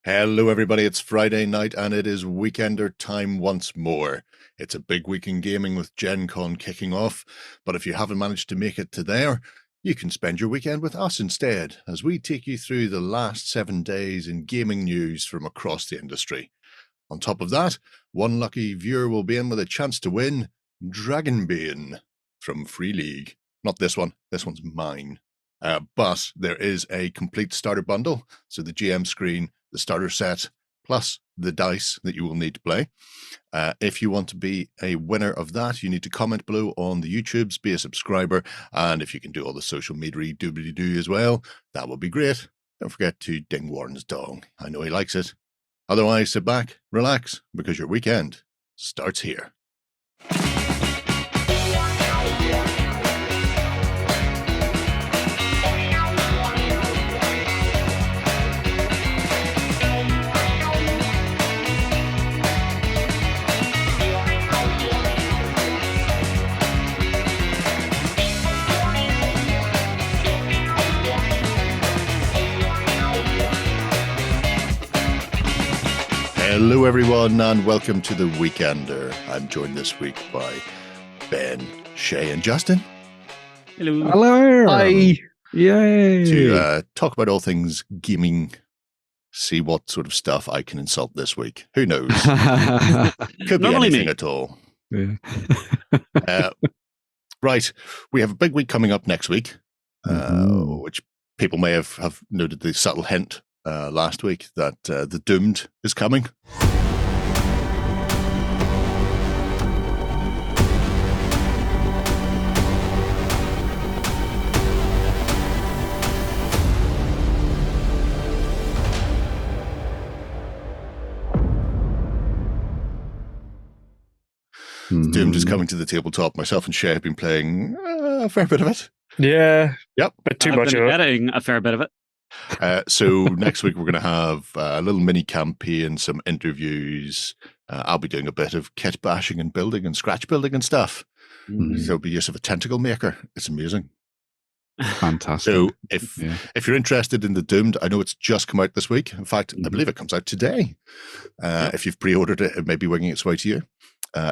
Hello, everybody. It's Friday night and it is Weekender time once more. It's a big week in gaming with Gen Con kicking off, but if you haven't managed to make it to there, you can spend your weekend with us instead as we take you through the last 7 days in gaming news from across the industry. On top of that, one lucky viewer will be in with a chance to win Dragonbane from Free League. Not this one. This one's mine. But there is a complete starter bundle, so the GM screen, the starter set, plus the dice that you will need to play. If you want to be a winner of that, you need to comment below on the YouTubes, be a subscriber, and if you can do all the social media doobly-doo as well, that would be great. Don't forget to ding Warren's dong. I know he likes it. Otherwise, sit back, relax, because your weekend starts here. Hello, everyone, and welcome to the Weekender. I'm joined this week by Ben, Shay, and Justin. Hello. Hello. Hi. Yay. To talk about all things gaming, see what sort of stuff I can insult this week. Who knows? Could be Normally anything me. at all. Yeah. Right. We have a big week coming up next week, which people may have noted the subtle hint last week that the Doomed is coming. Doomed is coming to the tabletop. Myself and Shay have been playing a fair bit of it. Yeah. Yep. But too I've much been of it. editing a fair bit of it. So next week we're going to have a little mini campaign, some interviews. I'll be doing a bit of kit bashing and building and scratch building and stuff. There'll be use of a tentacle maker. It's amazing. Fantastic. So if you're interested in the Doomed, I know it's just come out this week. In fact, I believe it comes out today. If you've pre-ordered it, it may be winging its way to you.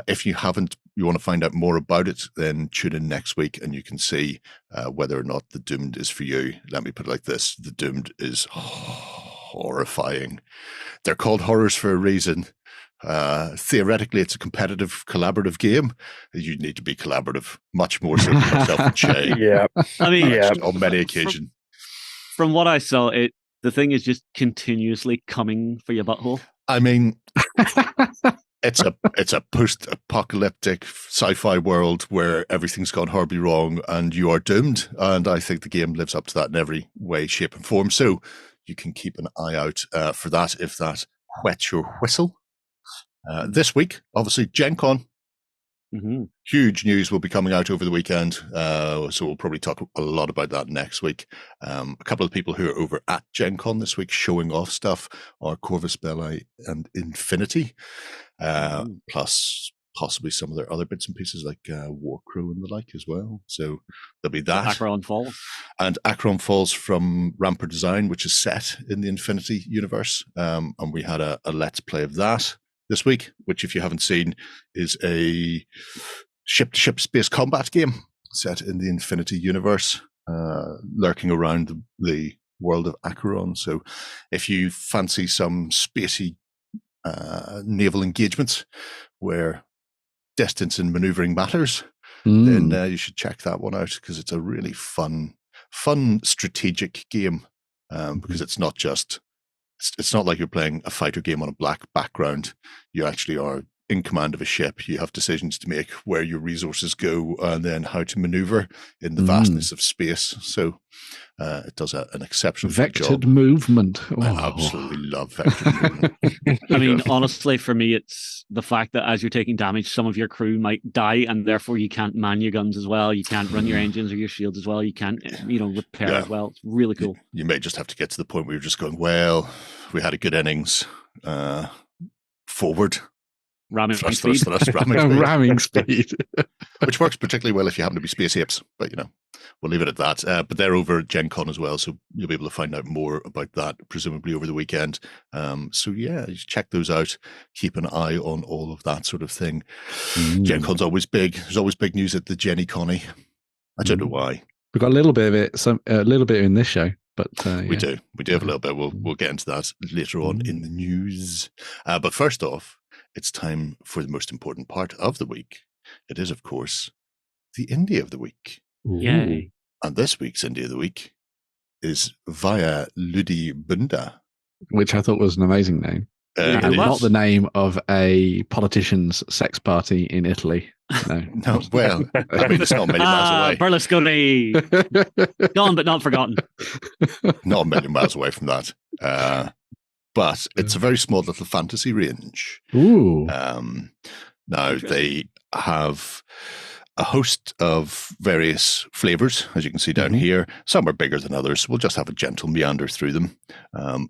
If you haven't, you want to find out more about it, then tune in next week and you can see whether or not the Doomed is for you. Let me put it like this. The Doomed is horrifying. They're called horrors for a reason. Theoretically, it's a competitive, collaborative game. You need to be collaborative, much more so than myself and Shay. Yeah. I mean, On many occasions. from what I saw, the thing is just continuously coming for your butthole. I mean... It's a post-apocalyptic sci-fi world where everything's gone horribly wrong and you are doomed. And I think the game lives up to that in every way, shape, and form. So you can keep an eye out for that if that whets your whistle. This week, obviously, Gen Con. Huge news will be coming out over the weekend. So we'll probably talk a lot about that next week. A couple of people who are over at Gen Con this week showing off stuff are Corvus Belli and Infinity. Plus possibly some of their other bits and pieces like Warcrow and the like as well. So there'll be that. Acheron Falls. And Acheron Falls from Ramper Design, which is set in the Infinity universe. And we had a Let's Play of that this week, which if you haven't seen is a ship-to-ship space combat game set in the Infinity universe, lurking around the world of Acheron. So if you fancy some spacey naval engagements where distance and maneuvering matters, then you should check that one out because it's a really fun strategic game because it's not just it's not like you're playing a fighter game on a black background. You actually are in command of a ship. You have decisions to make where your resources go and then how to maneuver in the vastness of space. So it does an exceptional job. Vectored movement. I absolutely love vectored movement. I mean, honestly, for me, it's the fact that as you're taking damage, some of your crew might die, and therefore you can't man your guns as well. You can't run your engines or your shields as well. You can't, repair as well. It's really cool. You may just have to get to the point where you're just going, well, we had a good innings forward. ramming Thrust, speed. ramming speed. Ramming speed. Which works particularly well if you happen to be space apes, but we'll leave it at that. But they're over at Gen Con as well, so you'll be able to find out more about that, presumably over the weekend. So yeah, you check those out. Keep an eye on all of that sort of thing. Gen Con's always big. There's always big news at the Jenny Connie. I don't know why. We've got a little bit of it, a little bit in this show, but we do have a little bit. We'll get into that later on in the news. But first off, it's time for the most important part of the week. It is, of course, the Indie of the Week. Yay. And this week's Indie of the Week is via Ludibunda. which I thought was an amazing name. And not the name of a politician's sex party in Italy. No. No, well, I mean, it's not a million miles away. Berlusconi. Gone but not forgotten. Not a million miles away from that. But it's a very small little fantasy range. Ooh. Now, they have a host of various flavors, as you can see down here. Some are bigger than others. We'll just have a gentle meander through them.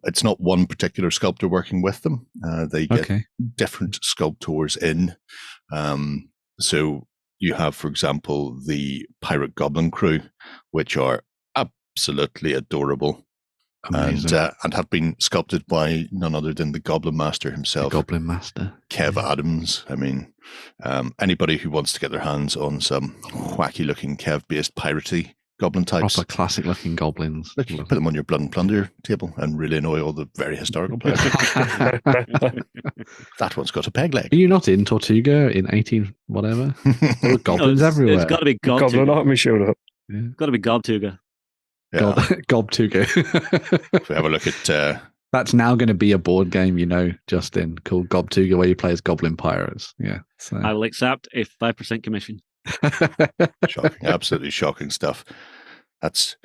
It's not one particular sculptor working with them. They get different sculptors in. So you have, for example, the Pirate Goblin crew, which are absolutely adorable. And have been sculpted by none other than the Goblin Master himself. The Goblin Master. Kev Adams. I mean, anybody who wants to get their hands on some wacky-looking Kev-based piratey goblin types. Proper classic-looking goblins. Look, you can put them on your Blood and Plunder table and really annoy all the very historical players. That one's got a peg leg. Are you not in Tortuga in 18 whatever? There were goblins everywhere. It's got to be Goblin Army showed up. Yeah. Got to be Gobtuga. Yeah. Gobtuga. If we have a look at... That's now going to be a board game, you know, Justin, called Gobtuga, where you play as goblin pirates. Yeah. So. I will accept a 5% commission. Shocking, absolutely shocking stuff. That's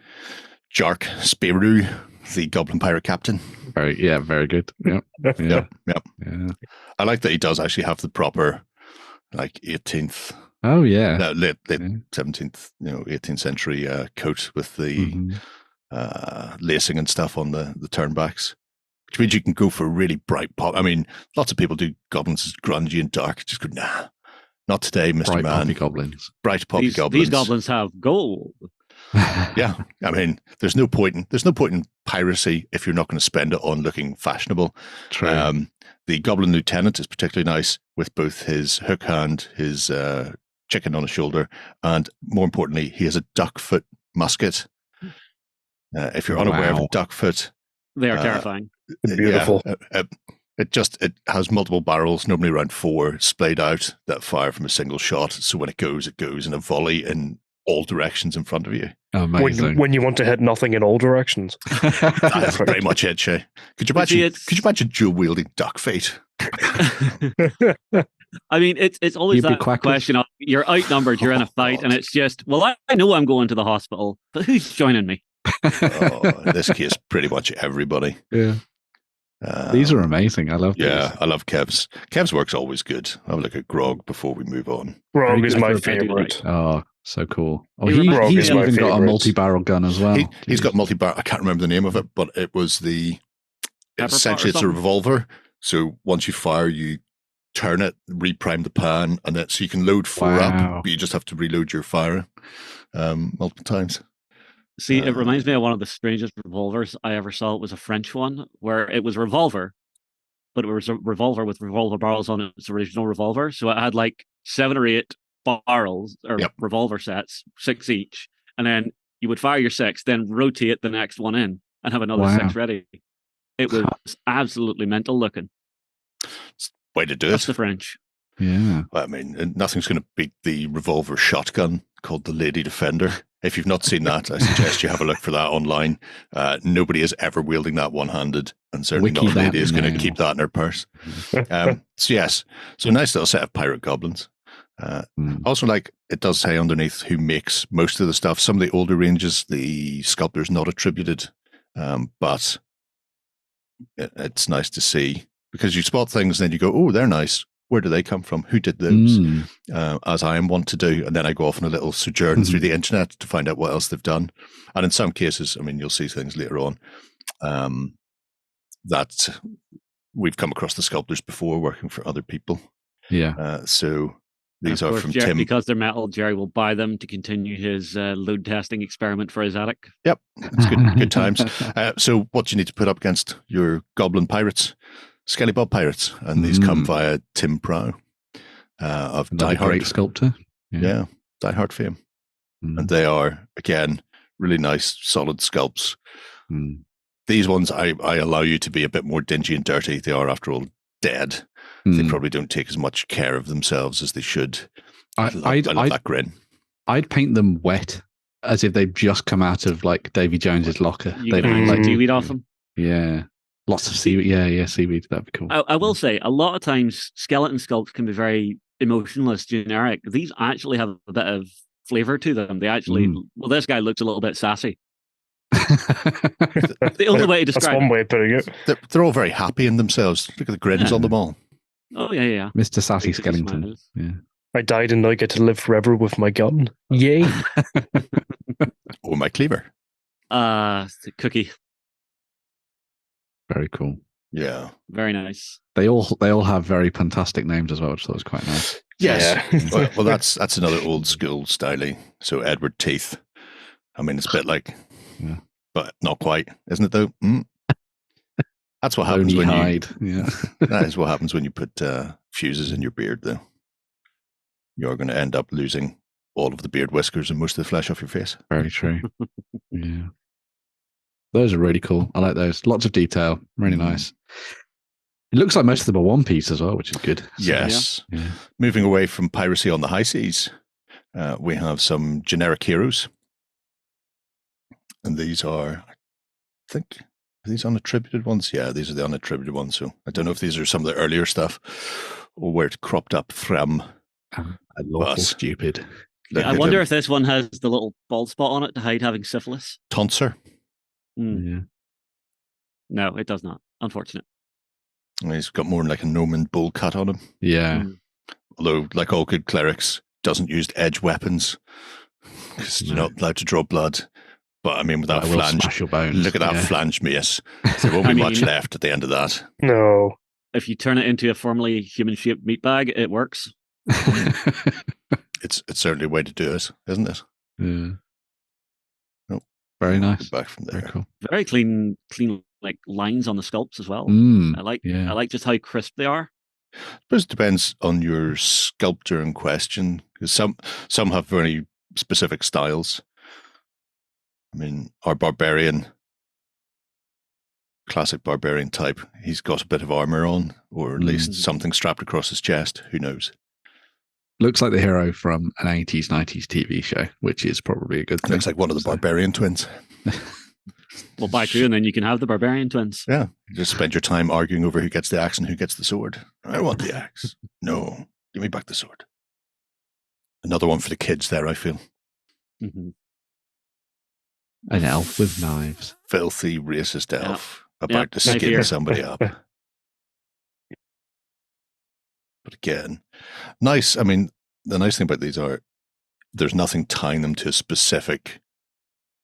Jark Spirou, the Goblin Pirate Captain. Very good. Yep. Yep. Yeah. I like that he does actually have the proper, like 18th. Oh yeah, no, late 17th, 18th century coat with the lacing and stuff on the turnbacks, which means you can go for really bright pop. I mean, lots of people do goblins as grungy and dark. Just go, nah, not today, Mr. Bright Man. Poppy goblins. Bright poppy goblins. These goblins have gold. Yeah, I mean, there's no point in piracy if you're not going to spend it on looking fashionable. True. The Goblin Lieutenant is particularly nice with both his hook hand, his chicken on his shoulder, and more importantly, he has a duckfoot musket. If you're unaware of a duckfoot, they are terrifying. Beautiful. It has multiple barrels, normally around 4, splayed out that fire from a single shot. So when it goes in a volley in all directions in front of you. Amazing. When you want to hit nothing in all directions. That's pretty much it, Shay. Could you imagine dual wielding duck fate? I mean, it's always that question of you're outnumbered, you're in a fight, and it's just, well, I know I'm going to the hospital, but who's joining me? In this case, pretty much everybody. Yeah. These are amazing. I love these. Yeah, I love Kev's. Kev's work's always good. I'll have a look at Grog before we move on. Grog is my favorite. Oh, so cool. Oh, he's even got a multi-barrel gun as well. He's got multi-barrel. I can't remember the name of it, but it was essentially it's a revolver. So once you fire, you turn it, reprime the pan, and then so you can load 4 up, but you just have to reload your fire multiple times. See, it reminds me of one of the strangest revolvers I ever saw. It was a French one where it was a revolver, but it was a revolver with revolver barrels on its original revolver. So it had like 7 or 8 barrels or revolver sets, 6 each, and then you would fire your 6, then rotate the next one in and have another 6 ready. It was absolutely mental looking. It's the way to do That's it. The French. Yeah. I mean, nothing's going to beat the revolver shotgun called the Lady Defender. If you've not seen that, I suggest you have a look for that online. Nobody is ever wielding that one-handed, and certainly not a lady is going to keep that in her purse. So nice little set of pirate goblins. Also, like it does say underneath who makes most of the stuff. Some of the older ranges, the sculptor's not attributed, but it's nice to see because you spot things and then you go, oh, they're nice. Where do they come from? Who did those? As I am wont to do. And then I go off on a little sojourn through the internet to find out what else they've done. And in some cases, I mean, you'll see things later on that we've come across the sculptors before working for other people. Yeah. So these of are course, from Jerry, Tim. because they're metal, Jerry will buy them to continue his load testing experiment for his attic. Yep, it's good times. So what you need to put up against your Goblin Pirates, Skelly Bob Pirates, and these come via Tim Prow of Another Die Hard. great sculptor. Yeah, Die Hard fame. And they are, again, really nice, solid sculpts. These ones, I allow you to be a bit more dingy and dirty. They are, after all, dead. They probably don't take as much care of themselves as they should. I love that grin. I'd paint them wet, as if they've just come out of like Davy Jones's locker. You can hang like seaweed off them. Yeah, lots of seaweed. Yeah, seaweed. That'd be cool. I will say, a lot of times, skeleton sculpts can be very emotionless, generic. These actually have a bit of flavor to them. They actually, well, this guy looks a little bit sassy. The only way to describe. That's one way of putting it. They're all very happy in themselves. Look at the grins on them all. Oh yeah. Mr. Sassy Skellington. Yeah. I died and I get to live forever with my gun. Yay! Or my cleaver. Cookie. Very cool. Yeah. Very nice. They all have very fantastic names as well, which I thought was quite nice. Yes. Well, that's another old school styling. So Edward Teeth. I mean, it's a bit like, but not quite, isn't it though? That's what happens when that is what happens when you put fuses in your beard, though. You're going to end up losing all of the beard whiskers and most of the flesh off your face. Very true. Yeah. Those are really cool. I like those. Lots of detail. Really nice. It looks like most of them are one piece as well, which is good. Yes. Yeah. Moving away from piracy on the high seas, we have some generic heroes. And these are, I think, are these unattributed ones? Yeah, these are the unattributed ones. So I don't know if these are some of the earlier stuff or where it cropped up from. Lawful stupid. I wonder if this one has the little bald spot on it to hide having syphilis. Tonsor. Yeah. No, it does not. Unfortunate. He's got more like a Norman bull cut on him. Yeah. Although, like all good clerics, doesn't use edge weapons because you're not allowed to draw blood. But I mean, with that flange, smash your bones. Look at that flange mace. There won't be much left at the end of that. No. If you turn it into a formerly human-shaped meat bag, it works. It's certainly a way to do it, isn't it? Yeah. Nope. Very nice. Back from there. Very cool. Very clean, like lines on the sculpts as well. I like just how crisp they are. I suppose it depends on your sculptor in question, because some have very specific styles. I mean, our barbarian, classic barbarian type, he's got a bit of armor on, or at least something strapped across his chest. Who knows? Looks like the hero from an 80s, 90s TV show, which is probably a good thing. Looks like one of the barbarian twins. Well, buy two and then you can have the barbarian twins. Yeah. You just spend your time arguing over who gets the axe and who gets the sword. I want the axe. No. Give me back the sword. Another one for the kids there, I feel. Mm-hmm. An elf with knives. Filthy, racist elf about to skin somebody up. But again, nice. I mean, the nice thing about these are there's nothing tying them to a specific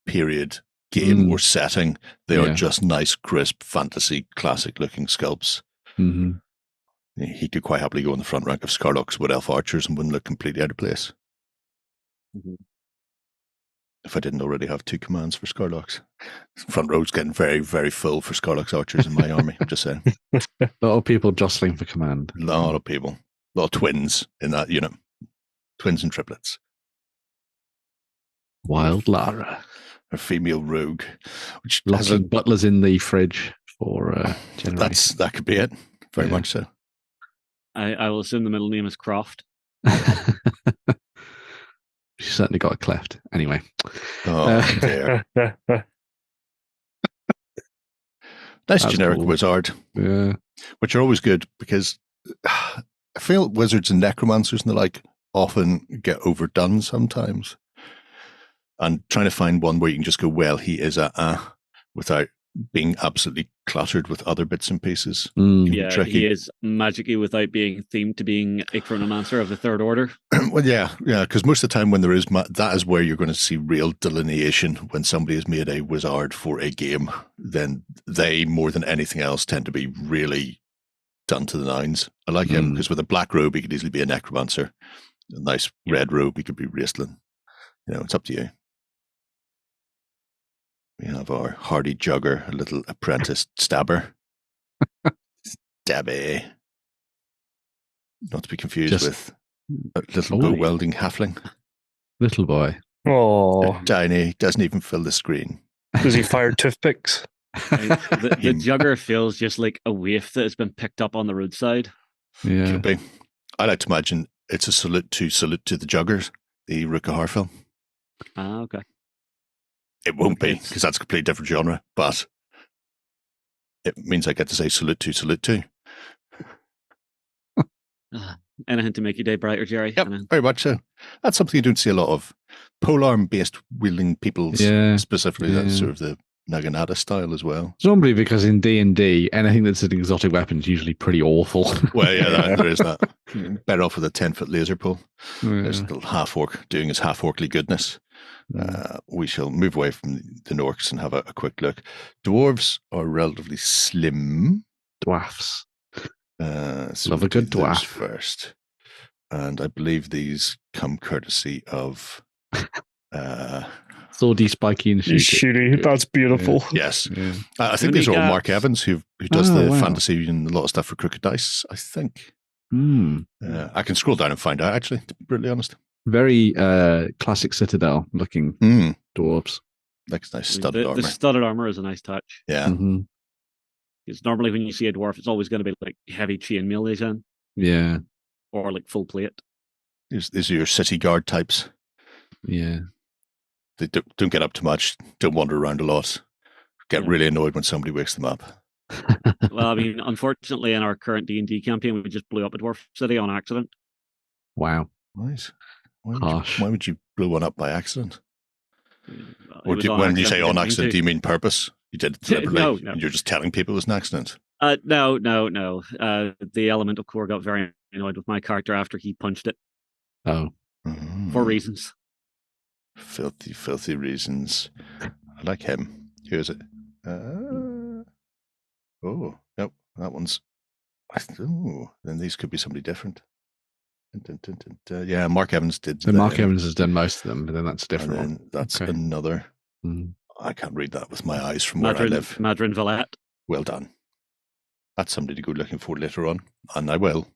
period, game, or setting. They are just nice, crisp, fantasy, classic-looking sculpts. Mm-hmm. He could quite happily go in the front rank of Scarlocks with elf archers and wouldn't look completely out of place. Mm-hmm. If I didn't already have two commands for Scarlocks. Front row's getting very, very full for Scarlocks archers in my army, I'm just saying. A lot of people jostling for command. A lot of people. A lot of twins in that unit. Twins and triplets. Wild Lara. A female rogue. Which locking butlers in the fridge for generation. That could be it. Very much so. I will assume the middle name is Croft. She certainly got a cleft. Anyway. Oh, dear. Nice generic wizard. Yeah. Which are always good because I feel wizards and necromancers and the like often get overdone sometimes. And trying to find one where you can just go, well, he is without being absolutely cluttered with other bits and pieces. Yeah, he is magically without being themed to being a chronomancer of the third order. Well, yeah, because most of the time when there is, that is where you're going to see real delineation. When somebody has made a wizard for a game, then they, more than anything else, tend to be really done to the nines. I like him because with a black robe, he could easily be a necromancer. A nice red robe, he could be Raistlin. It's up to you. We have our hardy jugger, a little apprentice stabber. Stabby. Not to be confused with a little bow welding halfling. Little boy. Oh, They're tiny, doesn't even fill the screen. does he fire toothpicks? The jugger feels just like a waif that has been picked up on the roadside. Yeah. Could be. I like to imagine it's a salute to the juggers, the Rukahar film. Ah, okay. It won't be, because that's a completely different genre, but it means I get to say salute to. Anything to make your day brighter, Jerry? Yep, very much so. That's something you don't see a lot of. Polearm-based wielding peoples, specifically. That's sort of the Naginata style as well. It's normally because in D&D, anything that's an exotic weapon is usually pretty awful. Well, yeah, there is that. Better off with a 10-foot laser pole. There's a little half-orc doing his half-orcly goodness. We shall move away from the Norks and have a quick look. Dwarves are relatively slim. Dwarfs. So Love a good dwarf. First. And I believe these come courtesy of... Swordy, spiky, and shooty. That's beautiful. Yes. I think these are all Mark Evans, who does the fantasy and a lot of stuff for Crooked Dice, I think. I can scroll down and find out, actually, to be brutally honest. Very classic Citadel looking dwarves. Like nice studded armor. The studded armor is a nice touch. Yeah. Because normally when you see a dwarf, it's always going to be like heavy chainmail they in. Yeah. Or like full plate. These are your city guard types. Yeah. They don't get up too much, don't wander around a lot, get really annoyed when somebody wakes them up. Well, I mean, unfortunately, in our current D&D campaign, we just blew up a dwarf city on accident. Wow. Nice. Why would you blow one up by accident? Or when you say on accident, do you mean purpose? You did it deliberately, No. and you're just telling people it was an accident? No. The elemental core got very annoyed with my character after he punched it. Oh. For reasons. Filthy reasons. I like him. Who is it? Oh, nope. That one's... then these could be somebody different. Yeah, Mark Evans did. So Mark Evans has done most of them, but then that's a different one. That's another. I can't read that with my eyes from where I live. Madrin Villette. Well done. That's somebody to go looking for later on, and I will,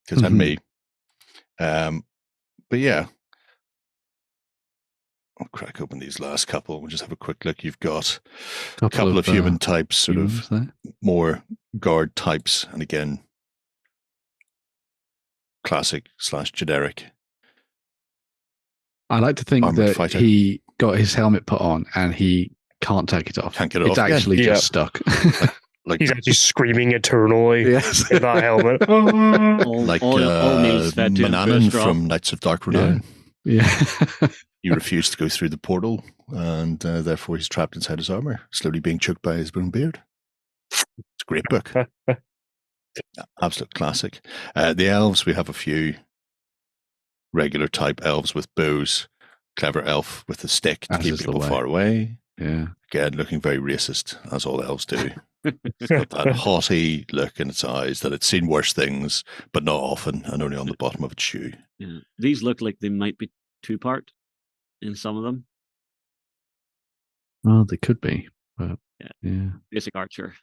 because I'm me. But yeah, I'll crack open these last couple. We'll just have a quick look. You've got a couple of human types, sort of more guard types, and again, classic / generic. I like to think that fighter. he got his helmet put on and he can't take it off. Can't get it off. It's actually just stuck. Like he's actually screaming eternally in that helmet. Mananan from Knights of Dark Renown. Yeah. He refused to go through the portal, and therefore he's trapped inside his armor, slowly being choked by his own beard. It's a great book. Absolute classic. The elves, we have a few regular type elves with bows, clever elf with a stick to keep people far away. Yeah. Again, looking very racist, as all elves do. It's got that haughty look in its eyes that it's seen worse things, but not often, and only on the bottom of its shoe. Yeah. These look like they might be two-part in some of them. Well, they could be. But yeah. Basic archer.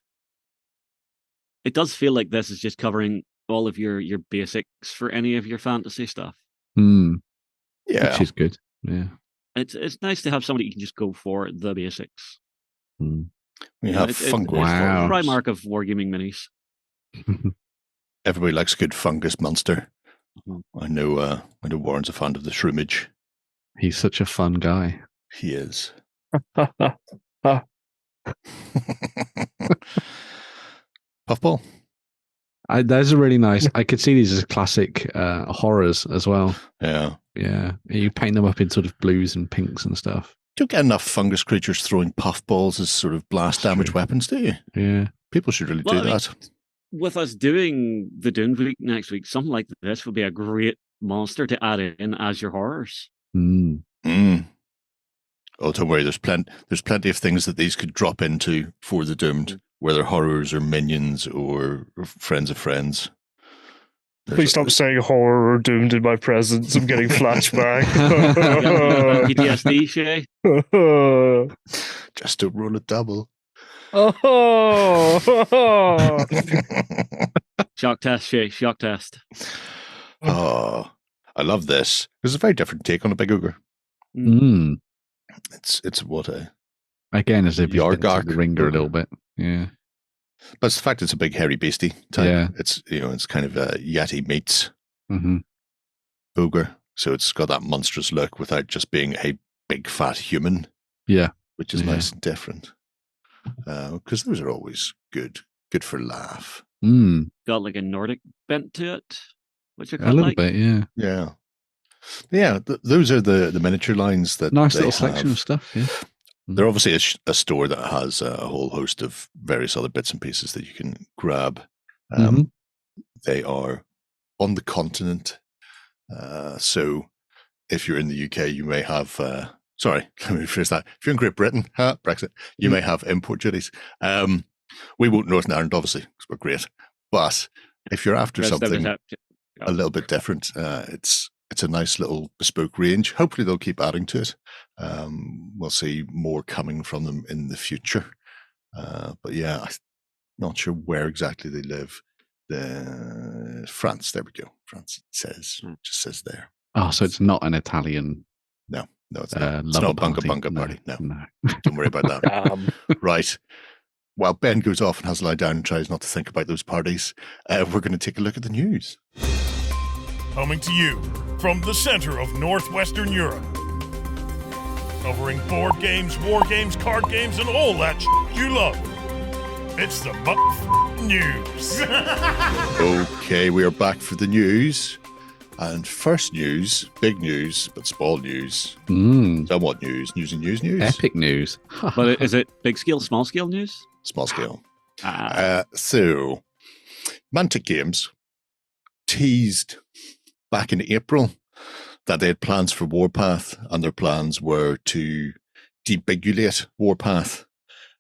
It does feel like this is just covering all of your basics for any of your fantasy stuff. Yeah. Which is good. Yeah. It's nice to have somebody you can just go for the basics. We have fungus. Wow. Primark of wargaming minis. Everybody likes a good fungus monster. I know Warren's a fan of the shroomage. He's such a fun guy. He is. Puffball. Those are really nice. I could see these as classic horrors as well. Yeah. Yeah. You paint them up in sort of blues and pinks and stuff. Don't get enough fungus creatures throwing puffballs as sort of blast damage weapons, do you? Yeah. People should really do that. With us doing the Dune week next week, something like this would be a great monster to add in as your horrors. Oh, don't worry. There's plenty of things that these could drop into for the Doomed whether horrors or minions or friends of friends. Please stop saying horror or doomed in my presence. I'm getting flashback. PTSD, Shay. Just don't roll a double. Shock test, Shay. Shock test. Oh, I love this. It's a very different take on a big ogre. Mm. It's what a Again, as if he's been to Yargark the ringer a ogre. little bit. Yeah. But it's the fact it's a big hairy beastie type. Yeah. It's it's kind of a Yeti meets Mm-hmm. ogre. So it's got that monstrous look without just being a big fat human. Yeah. Which is Yeah. nice and different. Because those are always good for laugh. Mm. Got like a Nordic bent to it, which I A quite little like. bit, yeah. Yeah. Yeah, those are the miniature lines that Nice they little selection have. of stuff, yeah. They're obviously a store that has a whole host of various other bits and pieces that you can grab. Mhm. They are on the continent. So if you're in the UK, you may have, sorry, let me rephrase that. If you're in Great Britain, Brexit, you may have import duties. We won't Northern Ireland, obviously, because we're great. But if you're after something a little bit different, it's a nice little bespoke range. Hopefully they'll keep adding to it. We'll see more coming from them in the future. But yeah, I'm not sure where exactly they live. France, there we go. France just says there. Oh, so it's not an Italian No, it's not. It's lover not Bunga party. Bunga No, party. No, no. don't worry about that. Right. While Ben goes off and has to lie down and tries not to think about those parties, we're going to take a look at the news. Coming to you from the center of Northwestern Europe. Covering board games, war games, card games, and all that you love. It's the news. Okay, we are back for the news. And first news, big news, but small news. Somewhat news. News. Epic news. But is it big scale, small scale news? Small scale. So, Mantic Games teased back in April that they had plans for Warpath, and their plans were to debigulate Warpath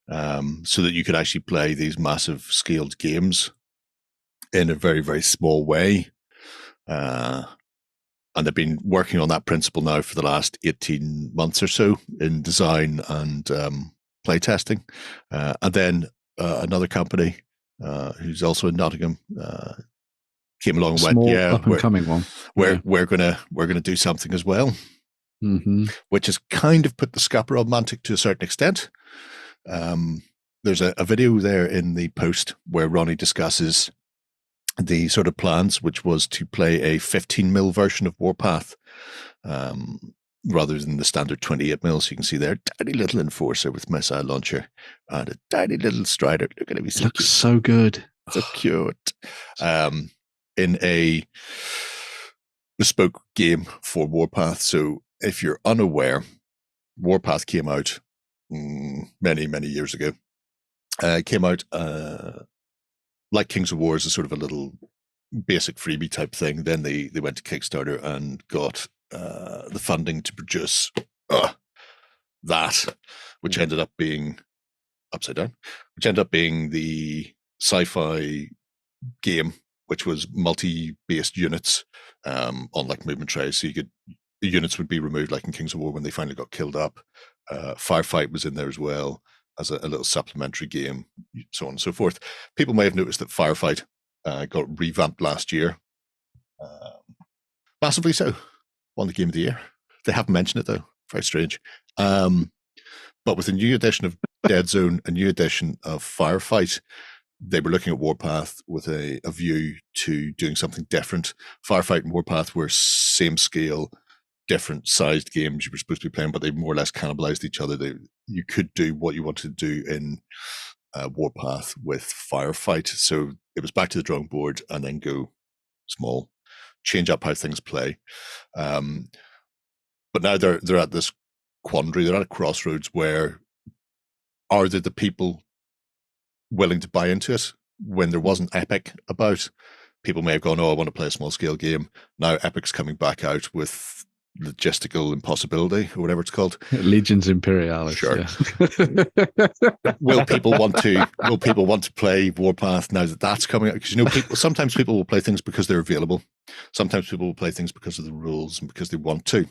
so that you could actually play these massive scaled games in a very, very small way. And they've been working on that principle now for the last 18 months or so in design and play testing. And then another company who's also in Nottingham came along and went, Small, yeah, up and coming one. we're gonna do something as well, which has kind of put the scupper on Mantic to a certain extent. There's a video there in the post where Ronnie discusses the sort of plans, which was to play a 15mm version of Warpath rather than the standard 28mm. So you can see there, tiny little enforcer with missile launcher and a tiny little strider. Look at him, he's Looks so good. so cute. In a bespoke game for Warpath. So if you're unaware, Warpath came out many, many years ago. Came out like Kings of War as a sort of a little basic freebie type thing. Then they went to Kickstarter and got the funding to produce that, which ended up being upside down, which ended up being the Sci-Fi game, which was multi-based units on like movement trays. So the units would be removed like in Kings of War when they finally got killed up. Firefight was in there as well as a little supplementary game, so on and so forth. People may have noticed that Firefight got revamped last year. Massively so. Won the Game of the Year. They haven't mentioned it though. Very strange. But with a new edition of Dead Zone, a new edition of Firefight, they were looking at Warpath with a view to doing something different. Firefight and Warpath were same scale, different sized games you were supposed to be playing, but they more or less cannibalized each other. You could do what you wanted to do in Warpath with Firefight. So it was back to the drawing board and then go small, change up how things play. But now they're at this quandary. They're at a crossroads where are there the people willing to buy into it? When there wasn't Epic about, people may have gone, oh, I want to play a small scale game. Now Epic's coming back out with logistical impossibility or whatever it's called. Legions Imperialis. Sure. Yeah. Will people want to play Warpath now that that's coming out? Because sometimes people will play things because they're available. Sometimes people will play things because of the rules and because they want to.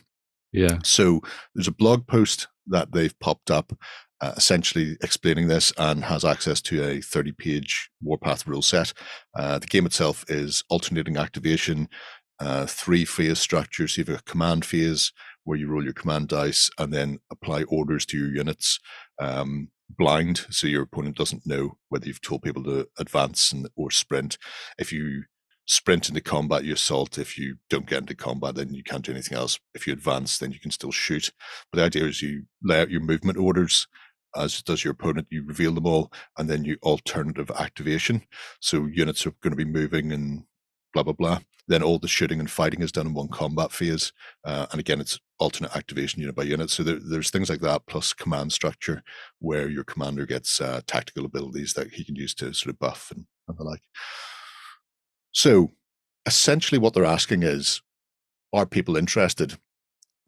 Yeah. So there's a blog post that they've popped up essentially explaining this and has access to a 30-page Warpath rule set. The game itself is alternating activation, 3-phase structure. So you have a command phase where you roll your command dice and then apply orders to your units blind, so your opponent doesn't know whether you've told people to advance or sprint. If you sprint into combat, you assault. If you don't get into combat, then you can't do anything else. If you advance, then you can still shoot. But the idea is you lay out your movement orders, as does your opponent. You reveal them all, and then you alternative activation. So units are going to be moving and blah, blah, blah. Then all the shooting and fighting is done in one combat phase. And again, it's alternate activation unit by unit. So there's things like that, plus command structure, where your commander gets tactical abilities that he can use to sort of buff and the like. So essentially what they're asking is, are people interested?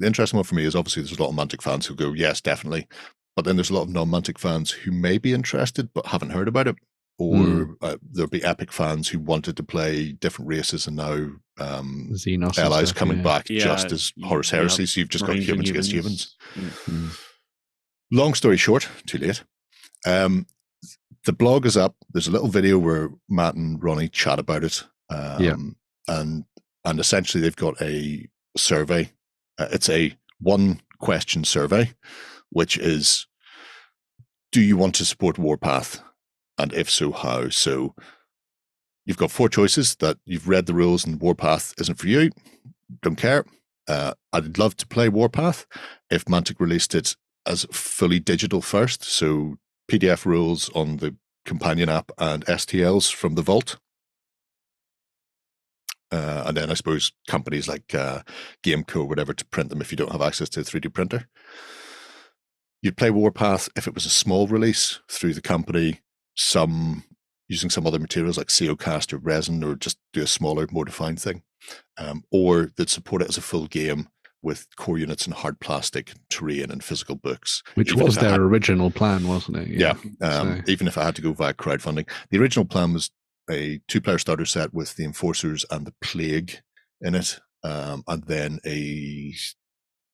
The interesting one for me is obviously there's a lot of Mantic fans who go, yes, definitely. But then there's a lot of non-Mantic fans who may be interested but haven't heard about it. Or there'll be Epic fans who wanted to play different races and now Xenos allies stuff, coming back just as Horus Heresy. So you've just got humans against humans. Mm-hmm. Long story short, too late. The blog is up. There's a little video where Matt and Ronnie chat about it. And essentially they've got a survey. It's a 1-question survey, which is, do you want to support Warpath? And if so, how? So you've got 4 choices that you've read the rules and Warpath isn't for you. Don't care. I'd love to play Warpath if Mantic released it as fully digital first. So PDF rules on the companion app and STLs from the vault. And then I suppose companies like Gameco or whatever to print them if you don't have access to a 3D printer. You'd play Warpath if it was a small release through the company, using some other materials like COcast or resin, or just do a smaller, more defined thing. Or they'd support it as a full game with core units and hard plastic, terrain and physical books. Which was their original plan, wasn't it? Yeah. Even if I had to go via crowdfunding. The original plan was a 2-player starter set with the Enforcers and the Plague in it, and then a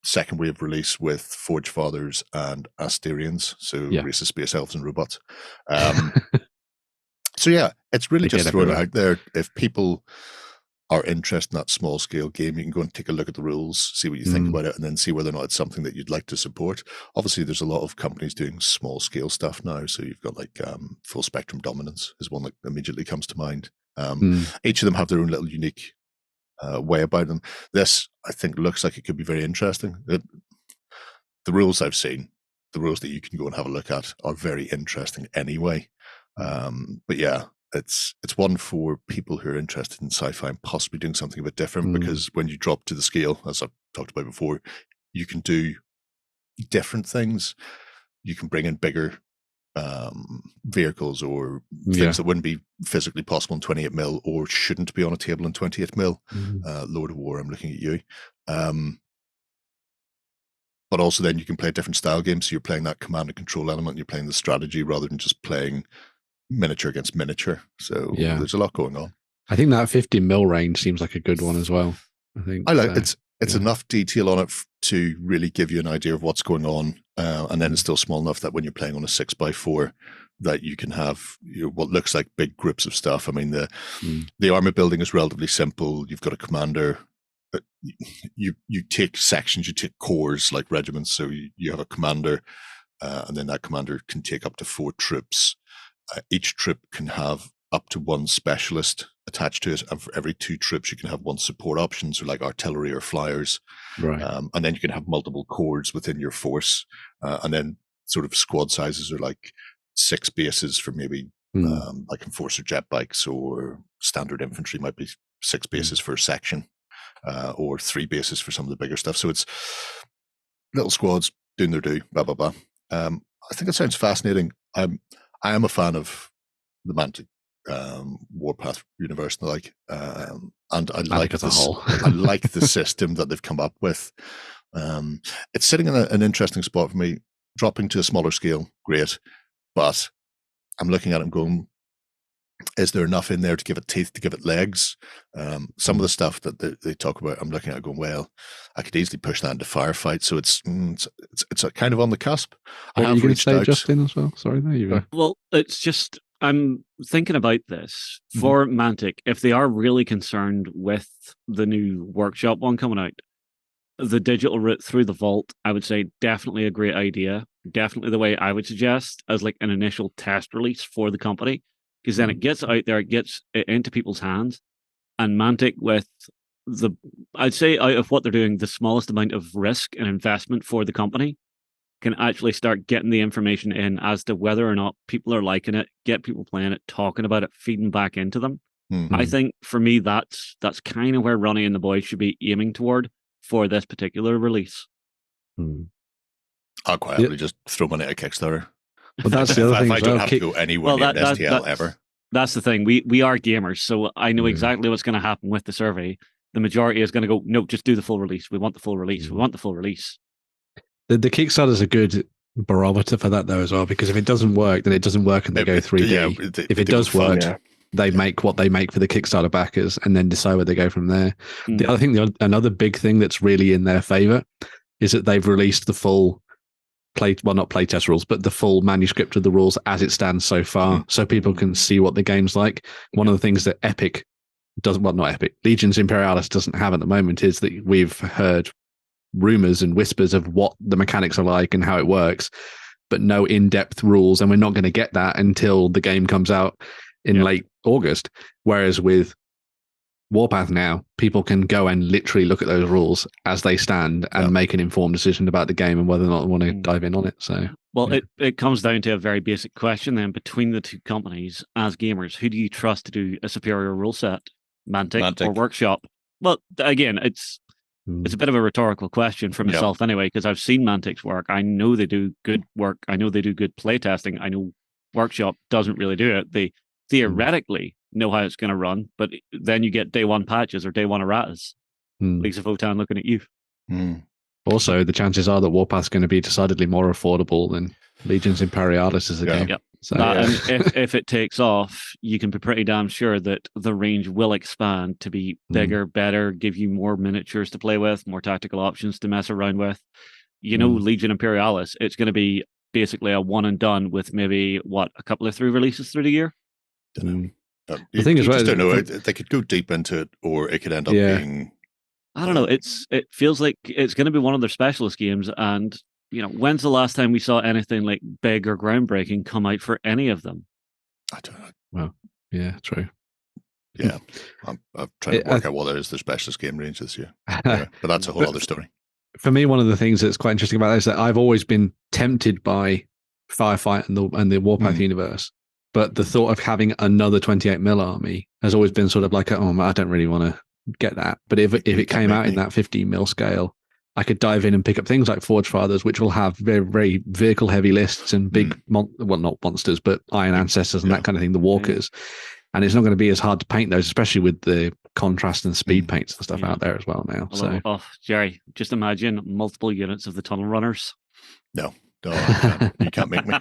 second wave release with Forge Fathers and Asterians, so racist space elves and robots. So yeah, it's really just throwing it out there. If people are interested in that small scale game, you can go and take a look at the rules, see what you think about it, and then see whether or not it's something that you'd like to support. Obviously, there's a lot of companies doing small scale stuff now. So you've got like Full Spectrum Dominance is one that immediately comes to mind. Each of them have their own little unique way about them. This, I think, looks like it could be very interesting. The rules I've seen, the rules that you can go and have a look at, are very interesting anyway. But yeah, it's one for people who are interested in sci-fi and possibly doing something a bit different, because when you drop to the scale, as I've talked about before, you can do different things. You can bring in bigger vehicles or things that wouldn't be physically possible in 28mm or shouldn't be on a table in 28mm. Lord of War, I'm looking at you. But also then you can play a different style game. So you're playing that command and control element, you're playing the strategy rather than just playing miniature against miniature. So there's a lot going on. I think that 50mm range seems like a good one as well. I think it's enough detail on it to really give you an idea of what's going on, and then it's still small enough that when you're playing on a 6x4 that you can have what looks like big groups of stuff. I mean, the armor building is relatively simple. You've got a commander. You take sections, you take corps like regiments. So you have a commander, and then that commander can take up to 4 troops. Each troop can have up to 1 specialist attached to it, and for every 2 troops you can have 1 support option, so like artillery or flyers, right? And then you can have multiple corps within your force, and then sort of squad sizes are like 6 bases for maybe like enforcer jet bikes, or standard infantry might be 6 bases for a section, or 3 bases for some of the bigger stuff. So it's little squads doing their due, blah blah blah. I think it sounds fascinating. I am a fan of the Mantic Warpath universe and the like. And I like as a whole. I like the system that they've come up with. It's sitting in an interesting spot for me. Dropping to a smaller scale, great. But I'm looking at it and going, is there enough in there to give it teeth, to give it legs? Some of the stuff that they talk about, I'm looking at going, well, I could easily push that into Firefight. So it's a kind of on the cusp. What are you going to say, Justin, as well? Sorry, there you go. Well, it's just, I'm thinking about this for Mantic. If they are really concerned with the new workshop one coming out, the digital route through the vault, I would say definitely a great idea. Definitely the way I would suggest as like an initial test release for the company, because then it gets out there, it gets it into people's hands. And Mantic, with I'd say out of what they're doing, the smallest amount of risk and investment for the company, can actually start getting the information in as to whether or not people are liking it, get people playing it, talking about it, feeding back into them. I think for me, that's kind of where Ronnie and the boys should be aiming toward for this particular release. I'll quite happily just throw money at a Kickstarter. But that's the other thing. I don't have to go anywhere near STL ever. That's the thing. We are gamers, so I know exactly what's going to happen with the survey. The majority is going to go, no, just do the full release. We want the full release. We want the full release. The Kickstarter is a good barometer for that, though, as well, because if it doesn't work, then it doesn't work and they go 3D. Yeah, if it does work, they make what they make for the Kickstarter backers and then decide where they go from there. I think another big thing that's really in their favor is that they've released the full not playtest rules, but the full manuscript of the rules as it stands so far, so people can see what the game's like. One of the things that Legions Imperialis doesn't have at the moment is that we've heard rumors and whispers of what the mechanics are like and how it works, but no in-depth rules, and we're not going to get that until the game comes out in late August. Whereas with Warpath now, people can go and literally look at those rules as they stand and make an informed decision about the game and whether or not they want to dive in on it. So, it comes down to a very basic question then between the two companies. As gamers, who do you trust to do a superior rule set, Mantic or Workshop? Well, again, it's a bit of a rhetorical question for myself anyway, because I've seen Mantic's work. I know they do good work. I know they do good playtesting. I know Workshop doesn't really do it. They theoretically know how it's going to run, but then you get day one patches or day one erratas. Lisa Votan looking at you. Also, the chances are that Warpath's going to be decidedly more affordable than Legions Imperialis as a game. Yep. So, and if it takes off, you can be pretty damn sure that the range will expand to be bigger, better, give you more miniatures to play with, more tactical options to mess around with. Legion Imperialis, it's going to be basically a one and done with maybe a couple of 3 releases through the year. The thing is, don't know. They could go deep into it, or it could end up being. I don't know. It feels like it's going to be one of their specialist games, and when's the last time we saw anything like big or groundbreaking come out for any of them? I don't know. Well, yeah, true. Yeah, I'm trying to work out what is their specialist game range this year. But that's a whole other story. For me, one of the things that's quite interesting about that is that I've always been tempted by Firefight and the Warpath universe. But the thought of having another 28mm army has always been sort of like, I don't really want to get that. But if it came out in that 15mm scale, I could dive in and pick up things like Forge Fathers, which will have very, very vehicle-heavy lists and big, not monsters, but Iron Ancestors and that kind of thing, the Walkers. And it's not going to be as hard to paint those, especially with the contrast and speed paints and stuff out there as well now. Jerry, just imagine multiple units of the Tunnel Runners. No, you can't make me.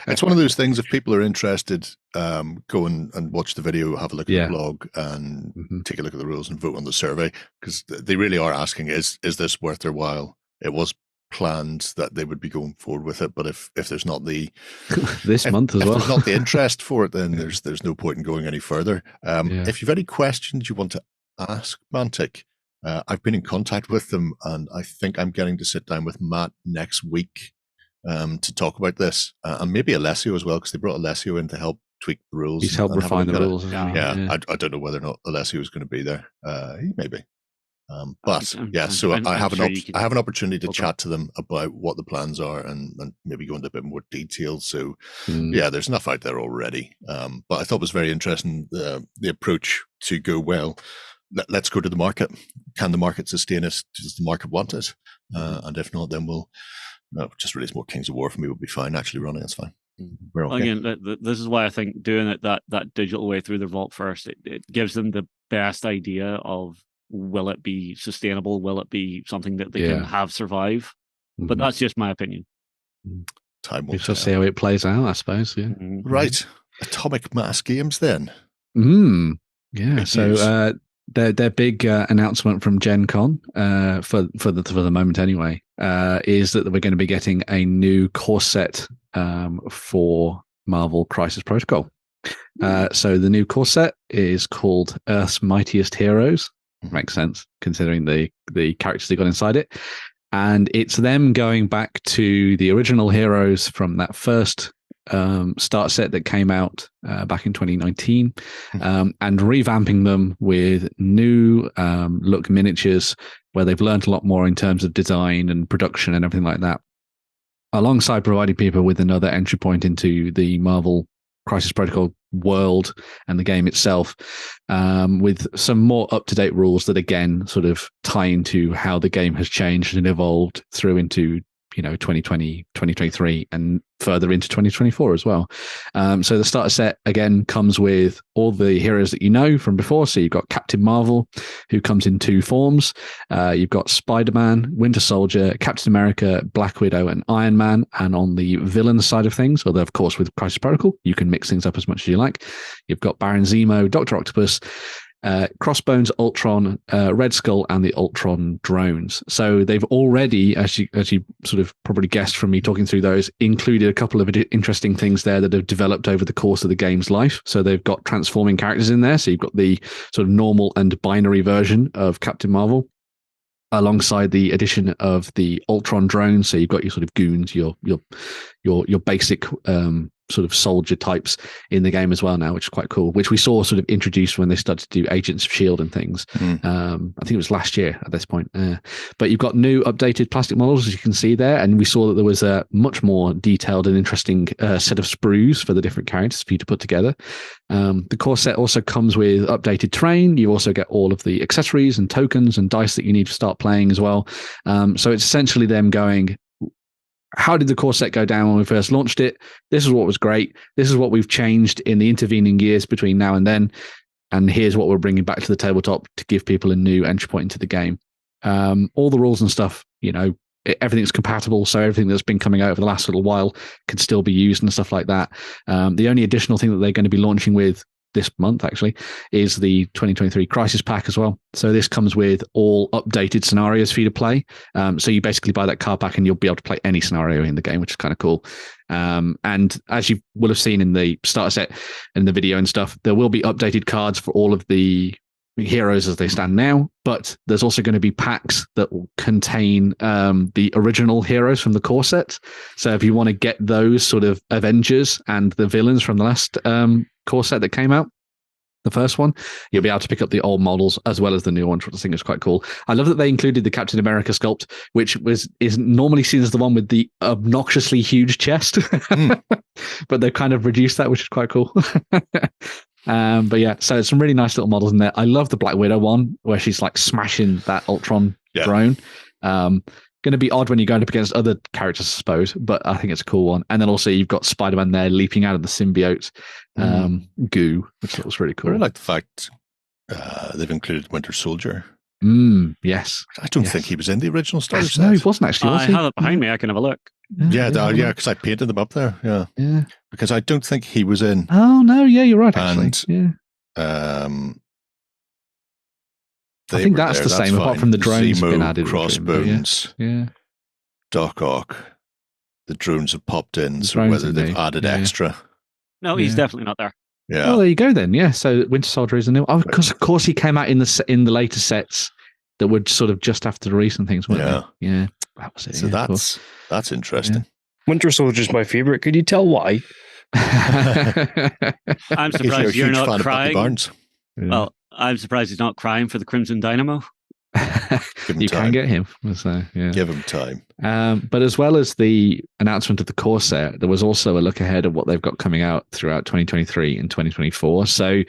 It's one of those things. If people are interested, go and watch the video, have a look at the blog, and take a look at the rules and vote on the survey, because they really are asking: is this worth their while? It was planned that they would be going forward with it, but if there's not the month as well, there's not the interest for it, then there's no point in going any further. If you've any questions you want to ask Mantic, I've been in contact with them, and I think I'm getting to sit down with Matt next week to talk about this, and maybe Alessio as well, because they brought Alessio in to help tweak the rules. He's helped refine the rules. I don't know whether or not Alessio is going to be there. He may be. So I have an opportunity to chat to them about what the plans are and maybe go into a bit more detail. So there's enough out there already. But I thought it was very interesting the approach to go, well, let's go to the market. Can the market sustain us? Does the market want it? And if not, then we'll just release more Kings of War for me. We'll be fine. Actually running, it's fine. We're okay. Again, this is why I think doing it that digital way through the vault first, it gives them the best idea of, will it be sustainable? Will it be something that they can have survive? But that's just my opinion. Time will we shall see how it plays out, I suppose. Yeah. Right. Atomic Mass Games then. Yeah. Big so news. their big announcement from Gen Con for the moment anyway is that we're going to be getting a new core set for Marvel Crisis Protocol. So the new core set is called Earth's Mightiest Heroes. Makes sense considering the characters they got inside it. And it's them going back to the original heroes from that first start set that came out back in 2019 and revamping them with new look miniatures where they've learned a lot more in terms of design and production and everything like that, alongside providing people with another entry point into the Marvel Crisis Protocol world and the game itself, with some more up-to-date rules that again sort of tie into how the game has changed and evolved through into 2020, 2023 and further into 2024 as well. So the starter set again comes with all the heroes that you know from before. So you've got Captain Marvel, who comes in 2 forms. You've got Spider-Man, Winter Soldier, Captain America, Black Widow and Iron Man. And on the villain side of things, although of course with Crisis Protocol you can mix things up as much as you like, you've got Baron Zemo, Dr. Octopus, Crossbones, Ultron, Red Skull, and the Ultron drones. So they've already, as you sort of probably guessed from me talking through those, included a couple of interesting things there that have developed over the course of the game's life. So they've got transforming characters in there. So you've got the sort of normal and binary version of Captain Marvel, alongside the addition of the Ultron drones. So you've got your sort of goons, your basic sort of soldier types in the game as well now, which is quite cool, which we saw sort of introduced when they started to do Agents of S.H.I.E.L.D. and things. I think it was last year at this point. But you've got new updated plastic models, as you can see there, and we saw that there was a much more detailed and interesting set of sprues for the different characters for you to put together. The core set also comes with updated terrain. You also get all of the accessories and tokens and dice that you need to start playing as well. So it's essentially them going, how did the core set go down when we first launched it? This is what was great. This is what we've changed in the intervening years between now and then. And here's what we're bringing back to the tabletop to give people a new entry point into the game. All the rules and stuff, everything's compatible. So everything that's been coming out over the last little while can still be used and stuff like that. The only additional thing that they're going to be launching with this month actually is the 2023 Crisis Pack as well. So this comes with all updated scenarios for you to play. So you basically buy that card pack and you'll be able to play any scenario in the game, which is kind of cool. And as you will have seen in the starter set and the video and stuff, there will be updated cards for all of the heroes as they stand now, but there's also going to be packs that will contain the original heroes from the core set. So if you want to get those sort of Avengers and the villains from the last core set that came out, the first one, you'll be able to pick up the old models as well as the new ones, which I think is quite cool. I love that they included the Captain America sculpt, which is normally seen as the one with the obnoxiously huge chest, but they've kind of reduced that, which is quite cool. But yeah, so some really nice little models in there. I love the Black Widow one where she's like smashing that Ultron drone. Going to be odd when you're going up against other characters, I suppose, but I think it's a cool one. And then also you've got Spider-Man there leaping out of the symbiote goo, which looks really cool. I really like the fact they've included Winter Soldier. Yes. I don't think he was in the original starter set. No, he wasn't actually. I have it behind me. I can have a look. Yeah, because I painted them up there. Yeah. Because I don't think he was in. Oh, no, yeah, you're right, actually. I think that's the same, apart from the drones have been added. Crossbones, Doc Ock, the drones have popped in, so whether they've added extra. No, he's definitely not there. Yeah. Oh, there you go then. Yeah, so Winter Soldier is a new. Oh, because of course he came out in the later sets that were sort of just after the recent things, weren't they? Yeah, that was it. So that's interesting. Yeah. Winter Soldier is my favorite. Could you tell why? I'm surprised you're not crying. Yeah. Well, I'm surprised he's not crying for the Crimson Dynamo. You can get him. So, yeah. Give him time. But as well as the announcement of the core set, there was also a look ahead of what they've got coming out throughout 2023 and 2024. So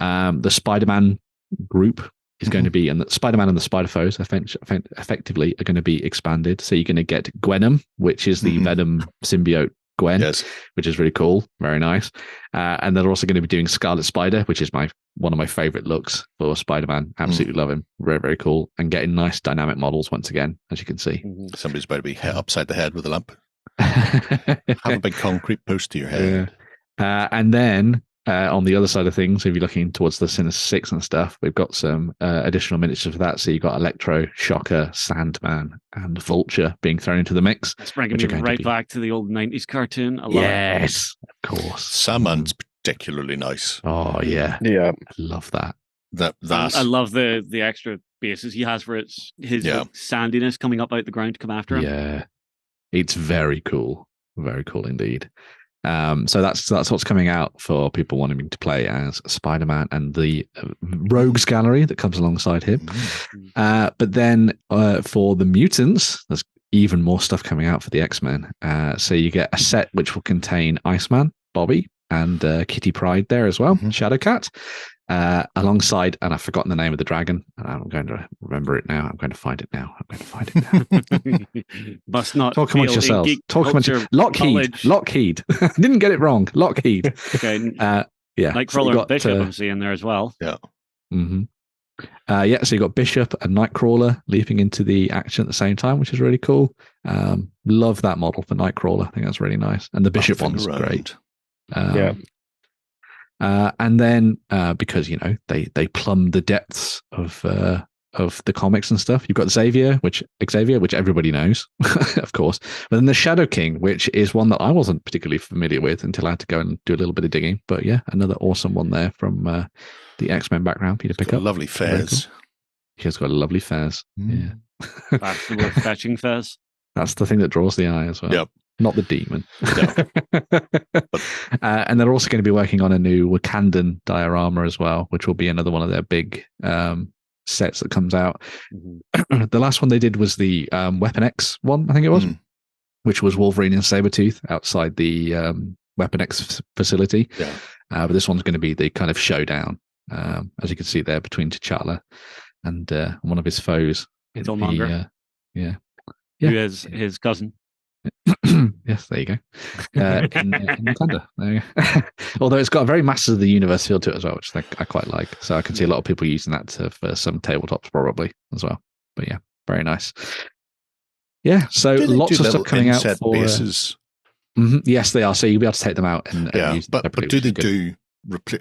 the Spider-Man group is going to be, and the Spider-Man and the Spider-Foes effectively are going to be expanded. So you're going to get Gwenom, which is the Venom symbiote Gwen, which is really cool. Very nice. And they're also going to be doing Scarlet Spider, which is one of my favorite looks for Spider-Man. Absolutely love him. Very, very cool. And getting nice dynamic models once again, as you can see. Somebody's about to be hit upside the head with a lamp. Have a big concrete post to your head. And then on the other side of things, if you're looking towards the Sinister Six and stuff, we've got some additional miniatures for that. So you've got Electro, Shocker, Sandman, and Vulture being thrown into the mix. That's bringing me right back to the old 90s cartoon. Yes, of course. Sandman's particularly nice. Oh, yeah. Yeah. I love that. I love the extra bases he has for his sandiness coming up out the ground to come after him. Yeah. It's very cool. Very cool indeed. So that's what's coming out for people wanting to play as Spider-Man and the Rogues Gallery that comes alongside him. But then for the mutants, there's even more stuff coming out for the X-Men. So you get a set which will contain Iceman, Bobby, and Kitty Pryde there as well, Shadowcat, alongside, and I've forgotten the name of the dragon. I'm going to remember it now. I'm going to find it now. Must not talk amongst yourselves. Talk amongst Lockheed. Didn't get it wrong. Lockheed. Okay. Nightcrawler and Bishop I'm seeing there as well. Yeah. So you got Bishop and Nightcrawler leaping into the action at the same time, which is really cool. Love that model for Nightcrawler. I think that's really nice. And the Bishop one's great. And then because they plumb the depths of the comics and stuff, you've got Xavier, which everybody knows, of course. But then the Shadow King, which is one that I wasn't particularly familiar with until I had to go and do a little bit of digging. But yeah, another awesome one there from the X-Men background. Peter pick up. Lovely fez. Cool. He's got a lovely fez. Yeah, fashionable fetching fez. That's the thing that draws the eye as well. Yep. Not the demon. And they're also going to be working on a new Wakandan diorama as well, which will be another one of their big sets that comes out. The last one they did was the Weapon X one, I think it was, which was Wolverine and Sabretooth outside the Weapon X facility. Yeah. But this one's going to be the kind of showdown, as you can see there, between T'Challa and one of his foes. Killmonger. Who is his cousin. Yes, there you go. In Wakanda. There you go. Although it's got a very Masters of the Universe feel to it as well, which I quite like. So I can see a lot of people using that for some tabletops probably as well. But yeah, very nice. Yeah, so lots of stuff coming out for bases. Yes, they are. So you'll be able to take them out and use them. But do they do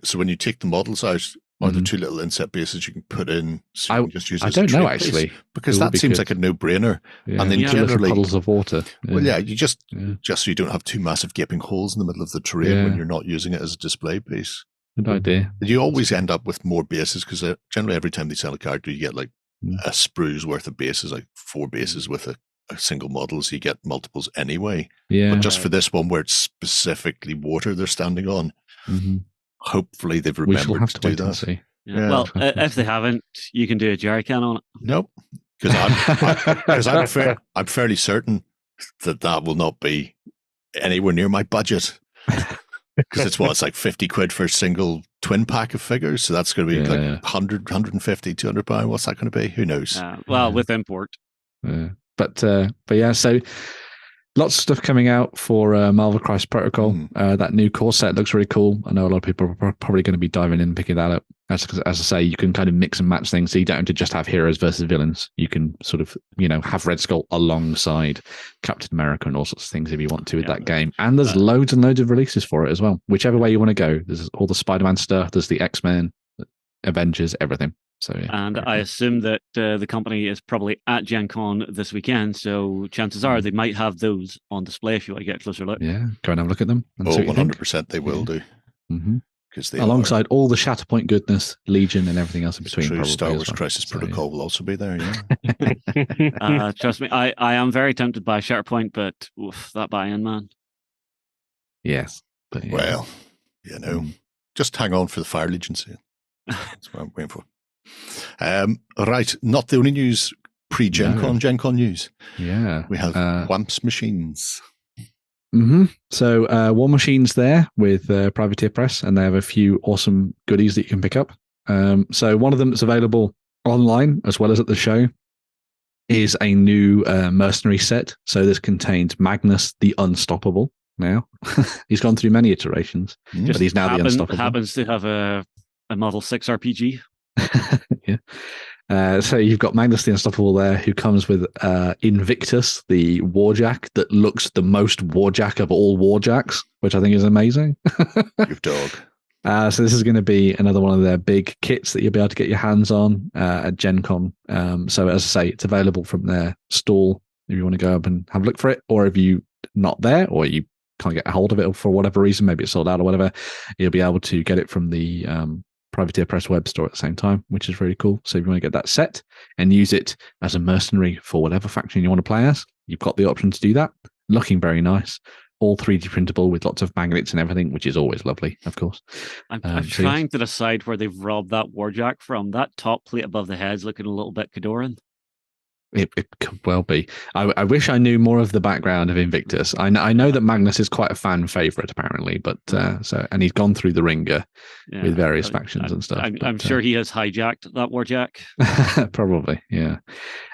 so when you take the models out? Are there two little inset bases you can put in? So you can just use I don't know actually, because that seems like a no-brainer. Yeah. And then generally puddles of water. Yeah. Well, you just so you don't have two massive gaping holes in the middle of the terrain when you're not using it as a display piece. Good idea. You always end up with more bases because generally every time they sell a character, you get like a sprue's worth of bases, like 4 bases with a single model, so you get multiples anyway. Yeah. But just for this one where it's specifically water they're standing on. Hopefully they've remembered to do that. Yeah. Well, if they haven't, you can do a jerry can on it. Nope, because I'm fairly certain that will not be anywhere near my budget. Because it's like 50 quid for a single twin pack of figures, so that's going to be like 100, 150, 200 pound. What's that going to be? Who knows? With import. But yeah, so. Lots of stuff coming out for Marvel Crisis Protocol. That new core set looks really cool. I know a lot of people are probably going to be diving in and picking that up. As I say, you can kind of mix and match things, so you don't have to just have heroes versus villains. You can sort of, have Red Skull alongside Captain America and all sorts of things if you want to with that game. And there's loads and loads of releases for it as well. Whichever way you want to go. There's all the Spider-Man stuff. There's the X-Men, Avengers, everything. So, and I assume that the company is probably at Gen Con this weekend, so chances are they might have those on display if you want to get a closer look. Yeah, go and have a look at them. And 100% they will do. Because alongside all the Shatterpoint goodness, Legion, and everything else in between. True, Star Wars Crisis Protocol will also be there. Trust me, I am very tempted by Shatterpoint, but that buy-in, man. Yes, but well, just hang on for the Fire Legion sale. That's what I'm waiting for. Right, not the only news pre-Gen Con, Gen Con news. Yeah. We have Wamps machines. So Warmachine's there with Privateer Press, and they have a few awesome goodies that you can pick up. So one of them that's available online as well as at the show is a new mercenary set. So this contains Magnus the Unstoppable, now. He's gone through many iterations, but he's now the Unstoppable. Happens to have a Model 6 RPG. Yeah. So you've got Magnus the Unstoppable there, who comes with Invictus, the Warjack that looks the most Warjack of all Warjacks, which I think is amazing. You dog. So this is going to be another one of their big kits that you'll be able to get your hands on at Gen Con. So as I say, it's available from their stall if you want to go up and have a look for it, or if you're not there or you can't get a hold of it for whatever reason, maybe it's sold out or whatever, you'll be able to get it from the Privateer Press web store at the same time, which is really cool. So if you want to get that set and use it as a mercenary for whatever faction you want to play as, you've got the option to do that. Looking very nice. All 3D printable with lots of magnets and everything, which is always lovely, of course. I'm trying to decide where they've robbed that Warjack from. That top plate above the head's looking a little bit Cadoran. It could well be. I wish I knew more of the background of Invictus. I know that Magnus is quite a fan favorite, apparently, but and he's gone through the ringer with various factions and stuff. I'm sure he has hijacked that Warjack. Probably, yeah.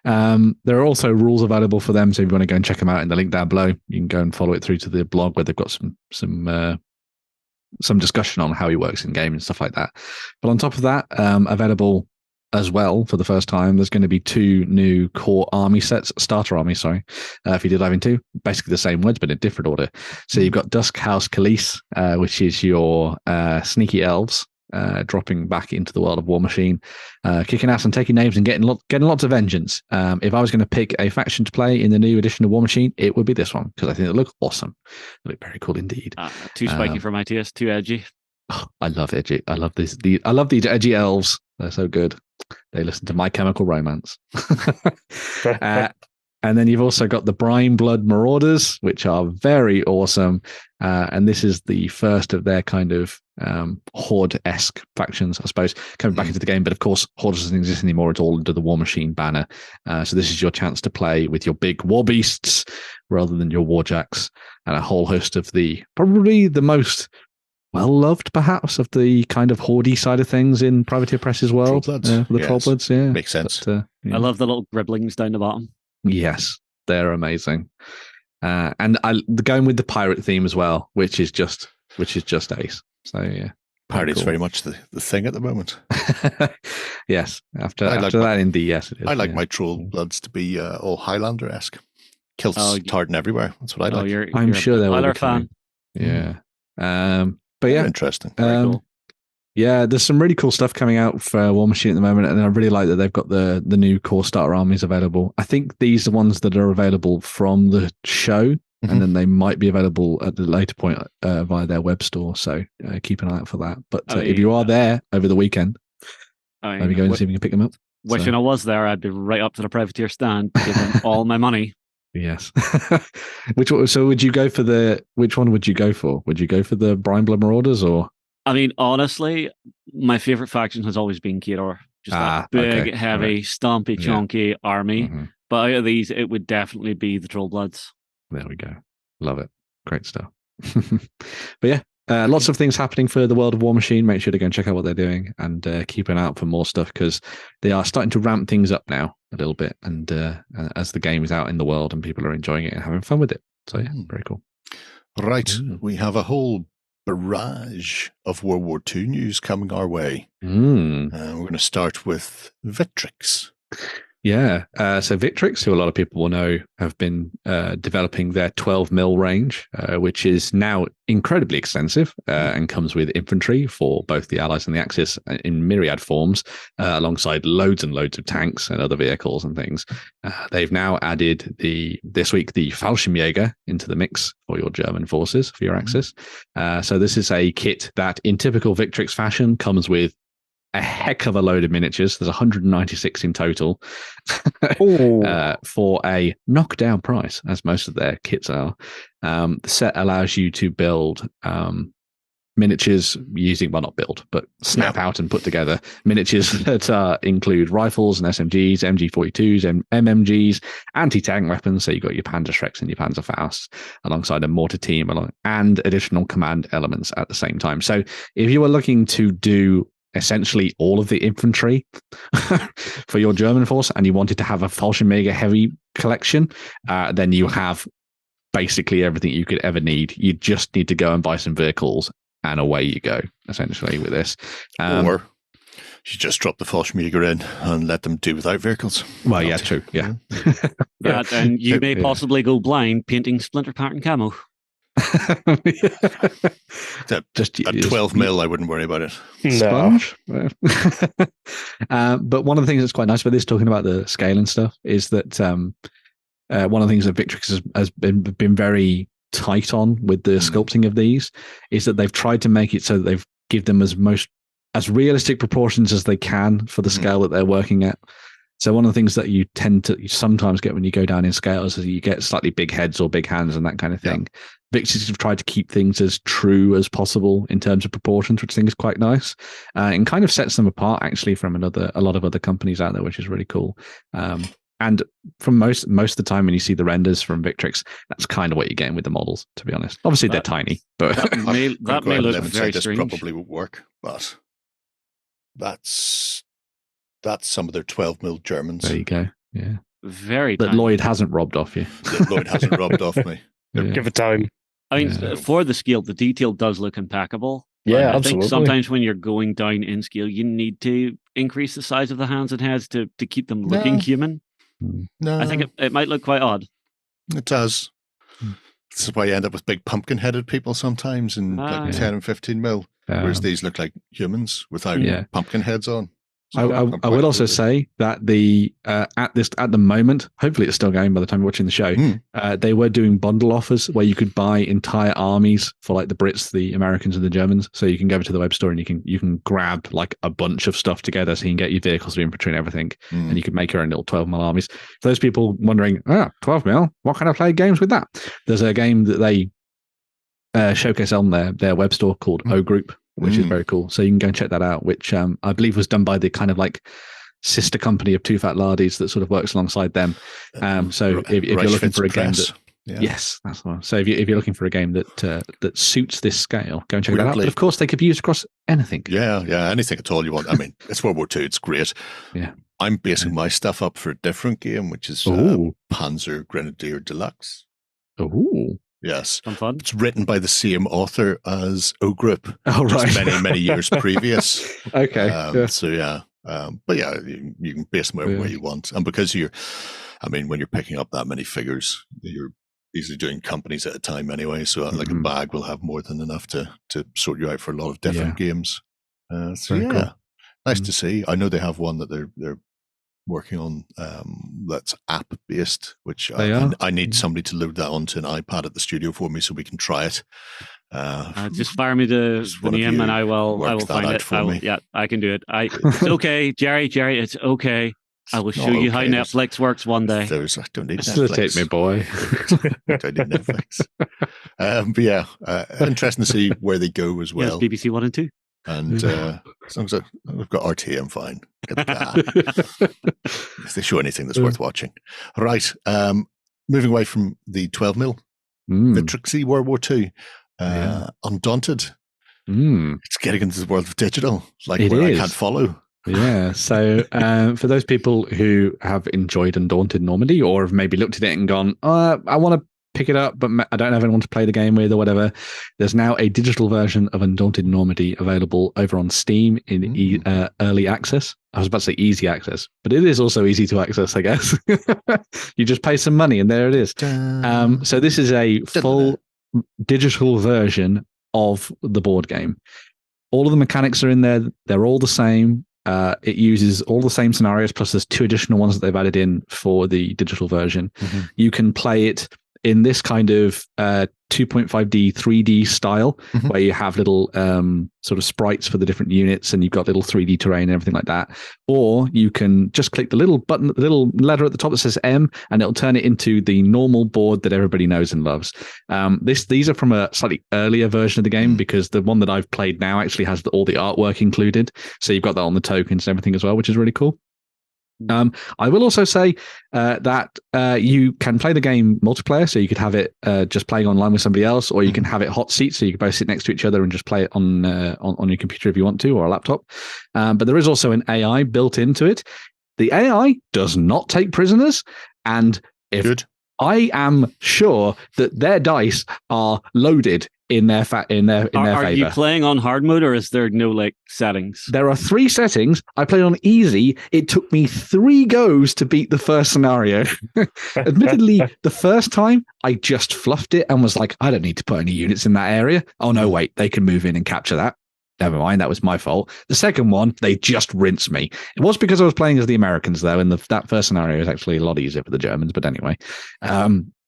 There are also rules available for them, so if you want to go and check them out in the link down below, you can go and follow it through to the blog where they've got some discussion on how he works in game and stuff like that. But on top of that, available as well for the first time, there's going to be 2 new core army sets, starter army, if you did dive into basically the same words but in different order. So you've got Dusk House Khalees, which is your sneaky elves dropping back into the world of Warmachine, kicking ass and taking names and getting lots of vengeance. If I was going to pick a faction to play in the new edition of Warmachine, it would be this one, because I think it looks awesome. It look very cool indeed. Too spiky for Mightiest, too edgy. Oh, I love edgy. I love this. I love these edgy elves. They're so good. They listen to My Chemical Romance. And then you've also got the Brine Blood Marauders, which are very awesome. And this is the first of their kind of Horde-esque factions, I suppose, coming back into the game. But of course, Horde doesn't exist anymore. It's all under the Warmachine banner. So this is your chance to play with your big war beasts rather than your warjacks, and a whole host of probably the most well-loved, perhaps, of the kind of Horde side of things in Privateer Press's world. For the Trollbloods, yeah. Makes sense. But, I love the little gribblings down the bottom. Yes, they're amazing. And going with the pirate theme as well, which is just ace. So, yeah. Pirate's very much the thing at the moment. Yes. After that, indeed, yes, it is. I like my Trollbloods to be all Highlander-esque. Kilts tartan everywhere. That's what I like. I'm sure they will be fan. Yeah. But yeah, interesting. Cool. Yeah, there's some really cool stuff coming out for Warmachine at the moment, and I really like that they've got the new core starter armies available. I think these are ones that are available from the show, and then they might be available at the later point via their web store. So keep an eye out for that. But if you are there over the weekend, maybe go and see if you can pick them up. Wishing I was there, I'd be right up to the Privateer stand, give them all my money. Yes. So would you go for which one would you go for? Would you go for the Brine Blood Marauders or? I mean, honestly, my favorite faction has always been Khador. Just that big, heavy, stompy, chunky army. Mm-hmm. But out of these, it would definitely be the Trollbloods. There we go. Love it. Great stuff. But yeah, lots of things happening for the world of Warmachine. Make sure to go and check out what they're doing, and keep an eye out for more stuff, because they are starting to ramp things up now a little bit, and as the game is out in the world and people are enjoying it and having fun with it. So yeah, very cool. Right. We have a whole barrage of World War II news coming our way. We're going to start with Victrix. Yeah. So Victrix, who a lot of people will know, have been developing their 12 mil range, which is now incredibly extensive and comes with infantry for both the Allies and the Axis in myriad forms, alongside loads and loads of tanks and other vehicles and things. They've now added this week the Fallschirmjäger into the mix for your German forces, for your Axis. So this is a kit that, in typical Victrix fashion, comes with a heck of a load of miniatures. There's 196 in total for a knockdown price, as most of their kits are. The set allows you to build miniatures using, well, not build, but snap out and put together miniatures that include rifles and SMGs, MG42s, MMGs, anti-tank weapons. So you've got your Panzerschrecks and your Panzerfausts alongside a mortar team and additional command elements at the same time. So if you are looking to do essentially all of the infantry for your German force, and you wanted to have a Fallschirmjäger heavy collection, then you have basically everything you could ever need. You just need to go and buy some vehicles, and away you go, essentially, with this. Or you just drop the Fallschirmjäger in and let them do without vehicles. Well, yeah, true. Yeah. And you may possibly go blind painting splinter pattern camo. Just at 12 mil, I wouldn't worry about it. Sponge. But one of the things that's quite nice about this, talking about the scale and stuff, is that one of the things that Victrix has been very tight on with the sculpting of these is that they've tried to make it so that they've give them as realistic proportions as they can for the scale that they're working at. So one of the things that you tend to sometimes get when you go down in scales is you get slightly big heads or big hands and that kind of thing. Victrix have tried to keep things as true as possible in terms of proportions, which I think is quite nice, and kind of sets them apart actually from a lot of other companies out there, which is really cool. And from most of the time when you see the renders from Victrix, that's kind of what you're getting with the models, to be honest. Obviously, they're tiny, but that may look very strange. This probably would work, but that's some of their 12 mil Germans. There you go. Yeah, very. That tiny. Lloyd hasn't robbed off you. Lloyd hasn't robbed off me. Give it time. I mean, for the scale, the detail does look impeccable. Yeah, I absolutely. think sometimes when you're going down in scale, you need to increase the size of the hands and heads to keep them looking human. No, I think it might look quite odd. It does. This is why you end up with big pumpkin-headed people sometimes in 10 and 15 mil, whereas these look like humans without pumpkin heads on. I would also say that at the moment, hopefully it's still going by the time you're watching the show, they were doing bundle offers where you could buy entire armies for like the Brits, the Americans, and the Germans. So you can go over to the web store and you can grab like a bunch of stuff together, so you can get your vehicles, your infantry, and everything, and you can make your own little 12 mil armies. For those people wondering, 12 mil, what can I play games with that? There's a game that they showcase on their web store called O Group, which is very cool. So you can go and check that out, which I believe was done by the kind of like sister company of Two Fat Lardies that sort of works alongside them. So if you're looking for a game that, yes, that's the one. So if you're looking for a game that suits this scale, go and check that out. But of course, they could be used across anything. Yeah, anything at all you want. I mean, it's World War II. It's great. Yeah, I'm basing my stuff up for a different game, which is Panzer Grenadier Deluxe. Oh. Yes. Fun. It's written by the same author as O Group. Oh, right. Just many years previous. Okay. So, yeah. But yeah, you can base them wherever you want. And because when you're picking up that many figures, you're easily doing companies at a time anyway. So like a bag will have more than enough to sort you out for a lot of different games. Cool. Nice to see. I know they have one that they're working on that's app based, which I need somebody to load that onto an iPad at the studio for me so we can try it. Just fire me the name and I will find it. I can do it. It's okay, Jerry, it's okay. I will show you how Netflix works one day. I don't need Facilitate Netflix. me, boy. I don't need Netflix. But yeah, interesting to see where they go as well. Yes, BBC 1 and 2. And as long as I've got RT, I'm fine. If they show anything that's worth watching. All right. Moving away from the 12 mil, Victrix World War II, Undaunted. It's getting into the world of digital, like where I can't follow. Yeah. So for those people who have enjoyed Undaunted Normandy or have maybe looked at it and gone, I want to pick it up, but I don't have anyone to play the game with or whatever, there's now a digital version of Undaunted Normandy available over on Steam in early access. I was about to say easy access, but it is also easy to access, I guess. You just pay some money and there it is. So this is a full digital version of the board game. All of the mechanics are in there. They're all the same. It uses all the same scenarios, plus there's 2 additional ones that they've added in for the digital version. You can play it in this kind of 2.5D 3D style, where you have little sort of sprites for the different units and you've got little 3D terrain and everything like that. Or you can just click the little button, the little letter at the top that says M, and it'll turn it into the normal board that everybody knows and loves. These are from a slightly earlier version of the game, because the one that I've played now actually has all the artwork included. So you've got that on the tokens and everything as well, which is really cool. I will also say that you can play the game multiplayer, so you could have it just playing online with somebody else, or you can have it hot seat, so you can both sit next to each other and just play it on your computer if you want to, or a laptop. But there is also an AI built into it. The AI does not take prisoners, and if I am sure that their dice are loaded in their favor. Are you playing on hard mode, or is there no like settings? There are 3 settings. I played on easy. It took me 3 goes to beat the first scenario. Admittedly, the first time I just fluffed it and was like, I don't need to put any units in that area. Oh no, wait, they can move in and capture that. Never mind, that was my fault. The second one, they just rinsed me. It was because I was playing as the Americans, though, and that first scenario is actually a lot easier for the Germans. But anyway,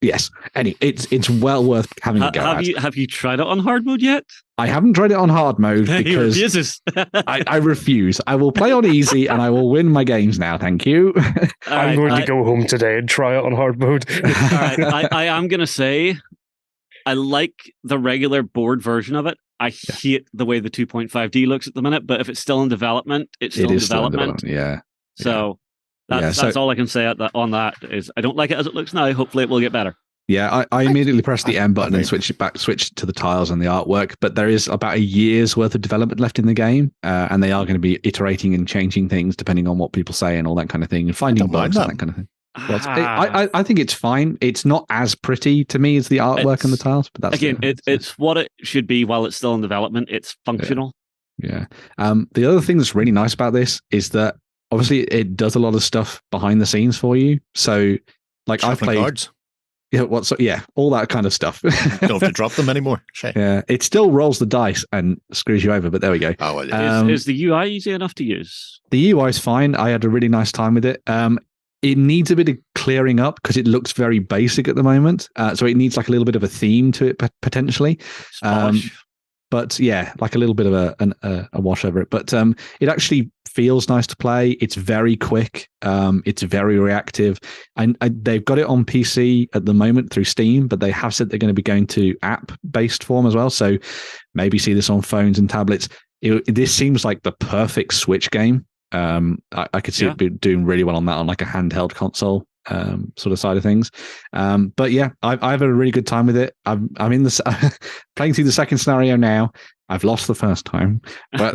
yes. Anyway, it's well worth having a go at. Have you tried it on hard mode yet? I haven't tried it on hard mode because I refuse. I will play on easy and I will win my games now. Thank you. I'm going to go home today and try it on hard mode. All right, I am going to say I like the regular board version of it. I hate the way the 2.5D looks at the minute, but if it's still in development, it's still in development. Yeah. So that's all I can say on that is I don't like it as it looks now. Hopefully it will get better. Yeah, I immediately pressed the M button and switched to the tiles and the artwork, but there is about a year's worth of development left in the game, and they are going to be iterating and changing things depending on what people say and all that kind of thing, and finding bugs and that kind of thing. I think it's fine. It's not as pretty to me as the artwork and the tiles, but that's it's what it should be while it's still in development. It's functional. Yeah. The other thing that's really nice about this is that obviously it does a lot of stuff behind the scenes for you. So, like I've played cards. All that kind of stuff. Don't have to drop them anymore. Shame. Yeah, it still rolls the dice and screws you over, but there we go. Oh, well, is the UI easy enough to use? The UI is fine. I had a really nice time with it. It needs a bit of clearing up because it looks very basic at the moment. So it needs like a little bit of a theme to it potentially. But yeah, like a little bit of a wash over it. But it actually feels nice to play. It's very quick. It's very reactive. And they've got it on PC at the moment through Steam, but they have said they're going to be going to app-based form as well. So maybe see this on phones and tablets. This seems like the perfect Switch game. I could see it doing really well on that on like a handheld console sort of side of things. But yeah, I've had a really good time with it. I'm in the playing through the second scenario now. I've lost the first time, but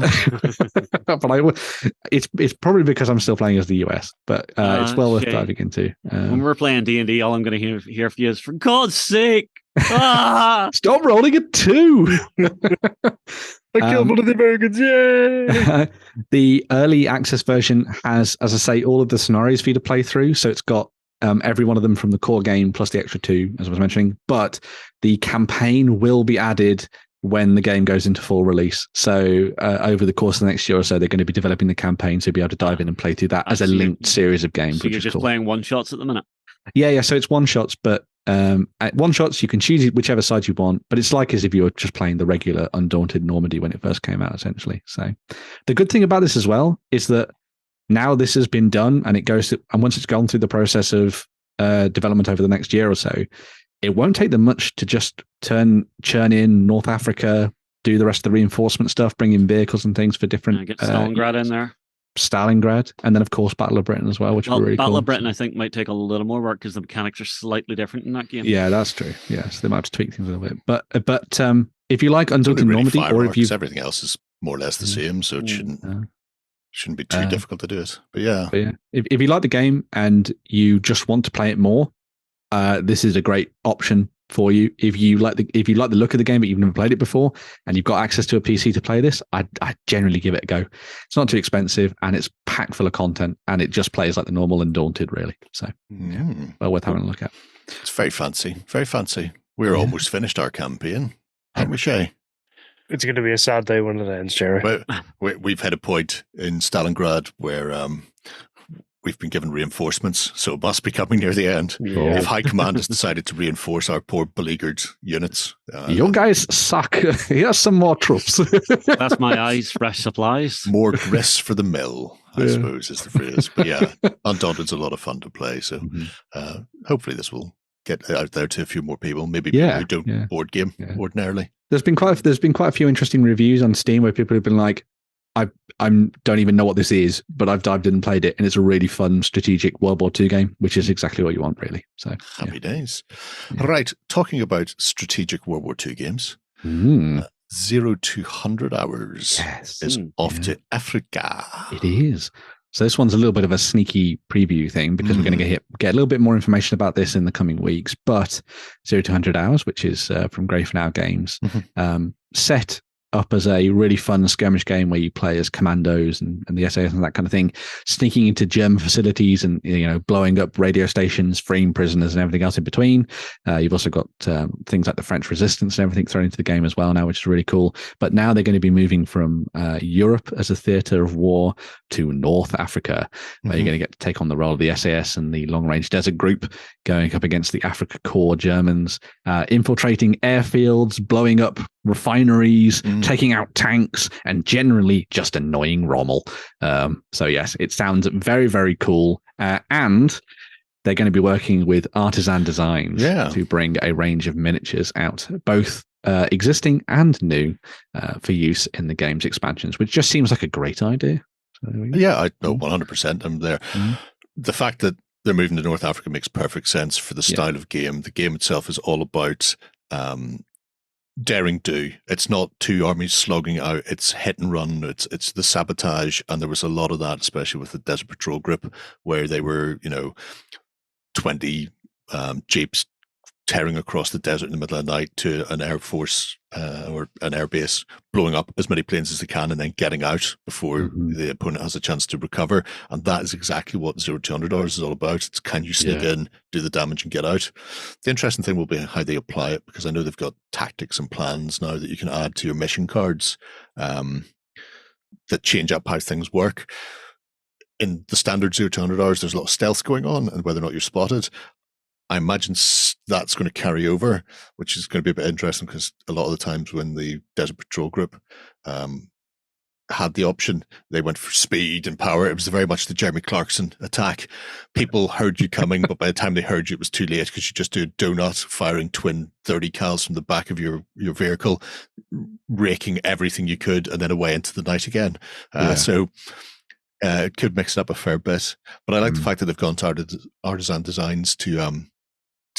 it's probably because I'm still playing as the US. But it's well worth diving into. When we're playing D&D, all I'm going to hear from you is, "For God's sake, stop rolling a 2." I killed one of the Americans, yay! The early access version has, as I say, all of the scenarios for you to play through. So it's got every one of them from the core game plus the extra 2, as I was mentioning. But the campaign will be added when the game goes into full release. So over the course of the next year or so, they're going to be developing the campaign, so you'll be able to dive in and play through that as a linked series of games. So you're just playing one-shots at the minute? Yeah. So it's one-shots, but at one-shots, you can choose whichever side you want, but it's like as if you were just playing the regular Undaunted Normandy when it first came out, essentially. So the good thing about this as well is that now this has been done and and once it's gone through the process of development over the next year or so, it won't take them much to just churn in North Africa, do the rest of the reinforcement stuff, bring in vehicles and things for different... get Stalingrad in there. Stalingrad, and then of course Battle of Britain as well, which would be really Battle cool. of Britain I think might take a little more work because the mechanics are slightly different in that game. Yeah, that's true. Yeah, so they might have to tweak things a little bit. But if you like Undaunted Normandy, or if you everything else is more or less the same, so it shouldn't be too difficult to do it. But yeah, if you like the game and you just want to play it more, this is a great option for you. If you like the look of the game but you've never played it before and you've got access to a PC to play this, I generally give it a go. It's not too expensive and it's packed full of content and it just plays like the normal Undaunted, really. So well worth having a look at. It's very fancy, very fancy. We're almost finished our campaign, aren't we, Shay? It's going to be a sad day when it ends, Jerry. Well, we've had a point in Stalingrad where we've been given reinforcements, so it must be coming near the end. Yeah. If High Command has decided to reinforce our poor beleaguered units. You guys suck. Here's some more troops. That's my eyes, fresh supplies. More grist for the mill, I suppose, is the phrase. But yeah, Undaunted's a lot of fun to play, so hopefully this will get out there to a few more people, maybe people who don't board game ordinarily. There's been quite a few interesting reviews on Steam where people have been like, I don't even know what this is, but I've dived in and played it, and it's a really fun strategic World War II game, which is exactly what you want, really. So happy days. Right, talking about strategic World War II games, 0 to 100 hours is off to Africa. It is. So this one's a little bit of a sneaky preview thing because we're going to get a little bit more information about this in the coming weeks. But 0 to 100 Hours, which is from Grafenau Games, set up as a really fun skirmish game where you play as commandos and the SAS and that kind of thing, sneaking into German facilities and blowing up radio stations, freeing prisoners and everything else in between. You've also got things like the French resistance and everything thrown into the game as well now, which is really cool. But now they're going to be moving from Europe as a theatre of war to North Africa, where you're going to get to take on the role of the SAS and the Long Range Desert Group, going up against the Africa Corps Germans, infiltrating airfields, blowing up refineries, taking out tanks, and generally just annoying Rommel. So yes, it sounds very, very cool. And they're going to be working with Artisan Designs to bring a range of miniatures out, both existing and new, for use in the game's expansions, which just seems like a great idea. So, yeah, I know 100% I'm there. The fact that they're moving to North Africa makes perfect sense for the style of game. The game itself is all about daring do. It's not two armies slogging out. It's hit and run. It's the sabotage, and there was a lot of that, especially with the Desert Patrol group, where they were 20 jeeps tearing across the desert in the middle of the night to an air force or an air base, blowing up as many planes as they can and then getting out before the opponent has a chance to recover. And that is exactly what 0 to 100 Hours is all about. It's can you sneak in, do the damage and get out. The interesting thing will be how they apply it, because I know they've got tactics and plans now that you can add to your mission cards that change up how things work. In the standard 0 to 100 Hours, there's a lot of stealth going on, and whether or not you're spotted, I imagine that's going to carry over, which is going to be a bit interesting, because a lot of the times when the Desert Patrol group had the option, they went for speed and power. It was very much the Jeremy Clarkson attack. People heard you coming, but by the time they heard you, it was too late, because you just do a donut, firing twin 30 cals from the back of your vehicle, raking everything you could, and then away into the night again. So it could mix it up a fair bit. But I like the fact that they've gone to Artisan Designs to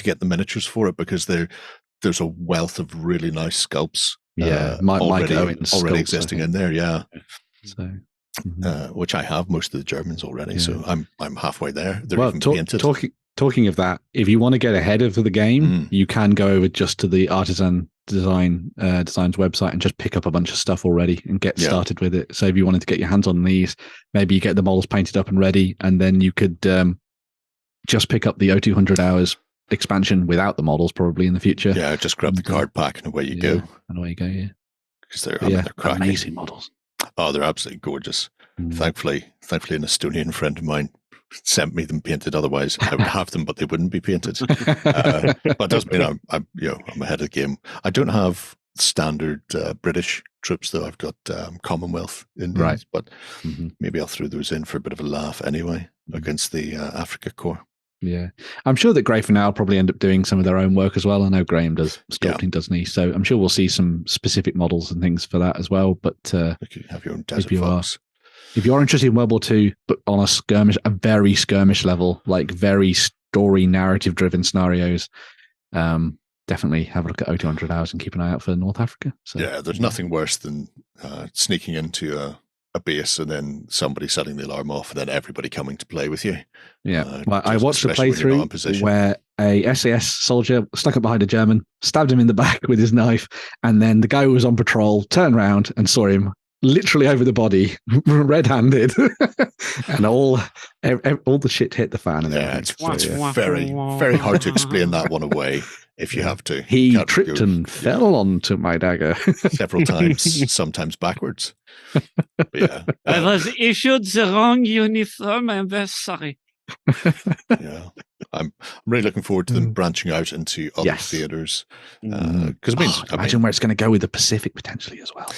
get the miniatures for it, because there's a wealth of really nice sculpts already existing in there. So which I have most of the Germans already, so I'm halfway there. They're even painted. Talking of that, if you want to get ahead of the game, you can go over just to the Artisan Designs website and just pick up a bunch of stuff already and get started with it. So if you wanted to get your hands on these, maybe you get the models painted up and ready, and then you could just pick up the 0 to 100 Hours expansion without the models probably in the future. Yeah, just grab the card pack and away you go. And away you go, because they're cracking. Amazing models. Oh, they're absolutely gorgeous. Thankfully, an Estonian friend of mine sent me them painted. Otherwise, I would have them, but they wouldn't be painted. But it does mean I'm ahead of the game. I don't have standard British troops though. I've got Commonwealth Indians, but maybe I'll throw those in for a bit of a laugh anyway against the Africa Corps. Yeah, I'm sure that Grafenau will probably end up doing some of their own work as well. I know Graham does sculpting, doesn't he? So I'm sure we'll see some specific models and things for that as well. But you have your own Desert Fox. If you are interested in World War II, but on a very skirmish level, like very story narrative driven scenarios, definitely have a look at 0 to 100 Hours and keep an eye out for North Africa. So, there's nothing worse than sneaking into a base and then somebody setting the alarm off and then everybody coming to play with you. Well, I watched a playthrough where a SAS soldier stuck up behind a German, stabbed him in the back with his knife, and then the guy who was on patrol turned around and saw him literally over the body, red-handed, and all the shit hit the fan. And it's very, very hard to explain that one away if you have to. He tripped and fell onto my dagger several times, sometimes backwards. I was issued the wrong uniform. I'm very sorry. I'm really looking forward to them branching out into other theaters. Because imagine where it's going to go with the Pacific potentially as well.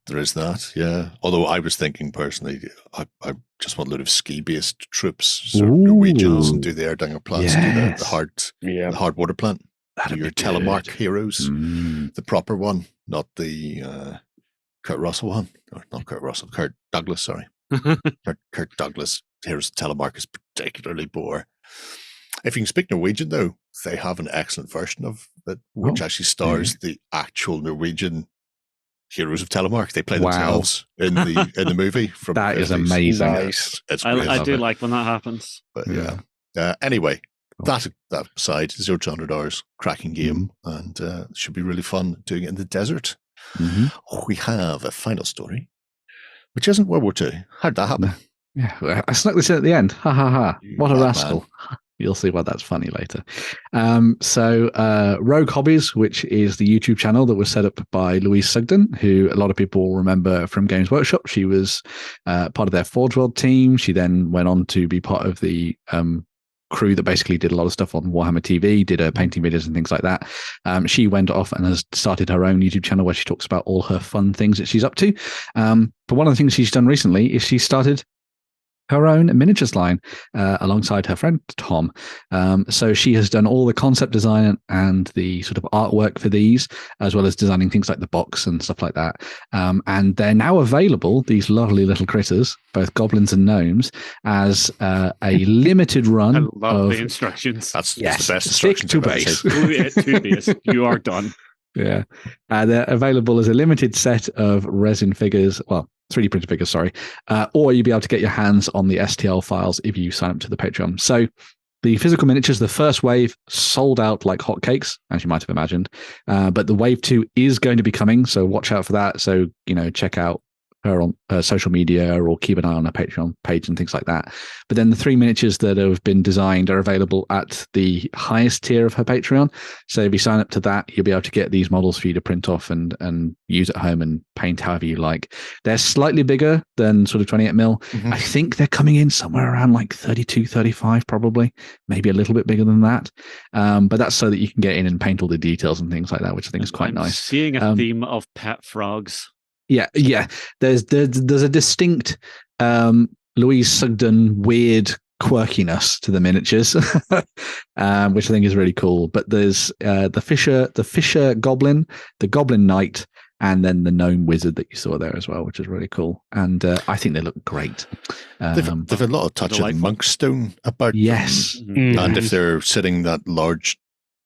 There is that, Although I was thinking personally, I just want a load of ski-based troops, so Norwegians, and do the Erdanger plants, do the hard water plant. That'd your telemark heroes, the proper one, not the Kurt Russell one, or not Kurt Russell, Kurt Douglas. Sorry, Kurt Douglas. Here's telemark is particularly bore. If you can speak Norwegian, though, they have an excellent version of it, which actually stars the actual Norwegian Heroes of Telemark. They play themselves in the movie. From that is amazing. Nice. It's I do like when that happens. But anyway, that aside, 0 to 100 hours, cracking game, and it should be really fun doing it in the desert. We have a final story, which isn't World War II. How'd that happen? Yeah, I snuck this in at the end. Ha ha ha! What a rascal! You'll see why that's funny later. So Rogue Hobbies, which is the YouTube channel that was set up by Louise Sugden, who a lot of people remember from Games Workshop. She was part of their Forge World team. She then went on to be part of the crew that basically did a lot of stuff on Warhammer TV, did painting videos and things like that. She went off and has started her own YouTube channel where she talks about all her fun things that she's up to. But one of the things she's done recently is she started her own miniatures line alongside her friend Tom. So she has done all the concept design and the sort of artwork for these, as well as designing things like the box and stuff like that. And they're now available, these lovely little critters, both goblins and gnomes, as a limited run. I love the instructions. That's the best stick instructions to I've ever seen. to base. You are done. Yeah. They're available as a limited set of resin figures. Well, 3D printed figures, sorry. Or you'll be able to get your hands on the STL files if you sign up to the Patreon. So the physical miniatures, the first wave, sold out like hotcakes, as you might have imagined. But the wave 2 is going to be coming, so watch out for that. So, check out her on her social media or keep an eye on her Patreon page and things like that. But then the 3 miniatures that have been designed are available at the highest tier of her Patreon. So if you sign up to that, you'll be able to get these models for you to print off and use at home and paint however you like. They're slightly bigger than sort of 28mm. I think they're coming in somewhere around like 32, 35 probably, maybe a little bit bigger than that. But that's so that you can get in and paint all the details and things like that, which I think is quite nice. Seeing a theme of pet frogs. Yeah. There's a distinct Louise Sugden weird quirkiness to the miniatures, which I think is really cool. But there's the Fisher Goblin, the Goblin Knight, and then the Gnome Wizard that you saw there as well, which is really cool. And I think they look great. They've a lot of touch of Monkstone about them. Yes. And if they're sitting that large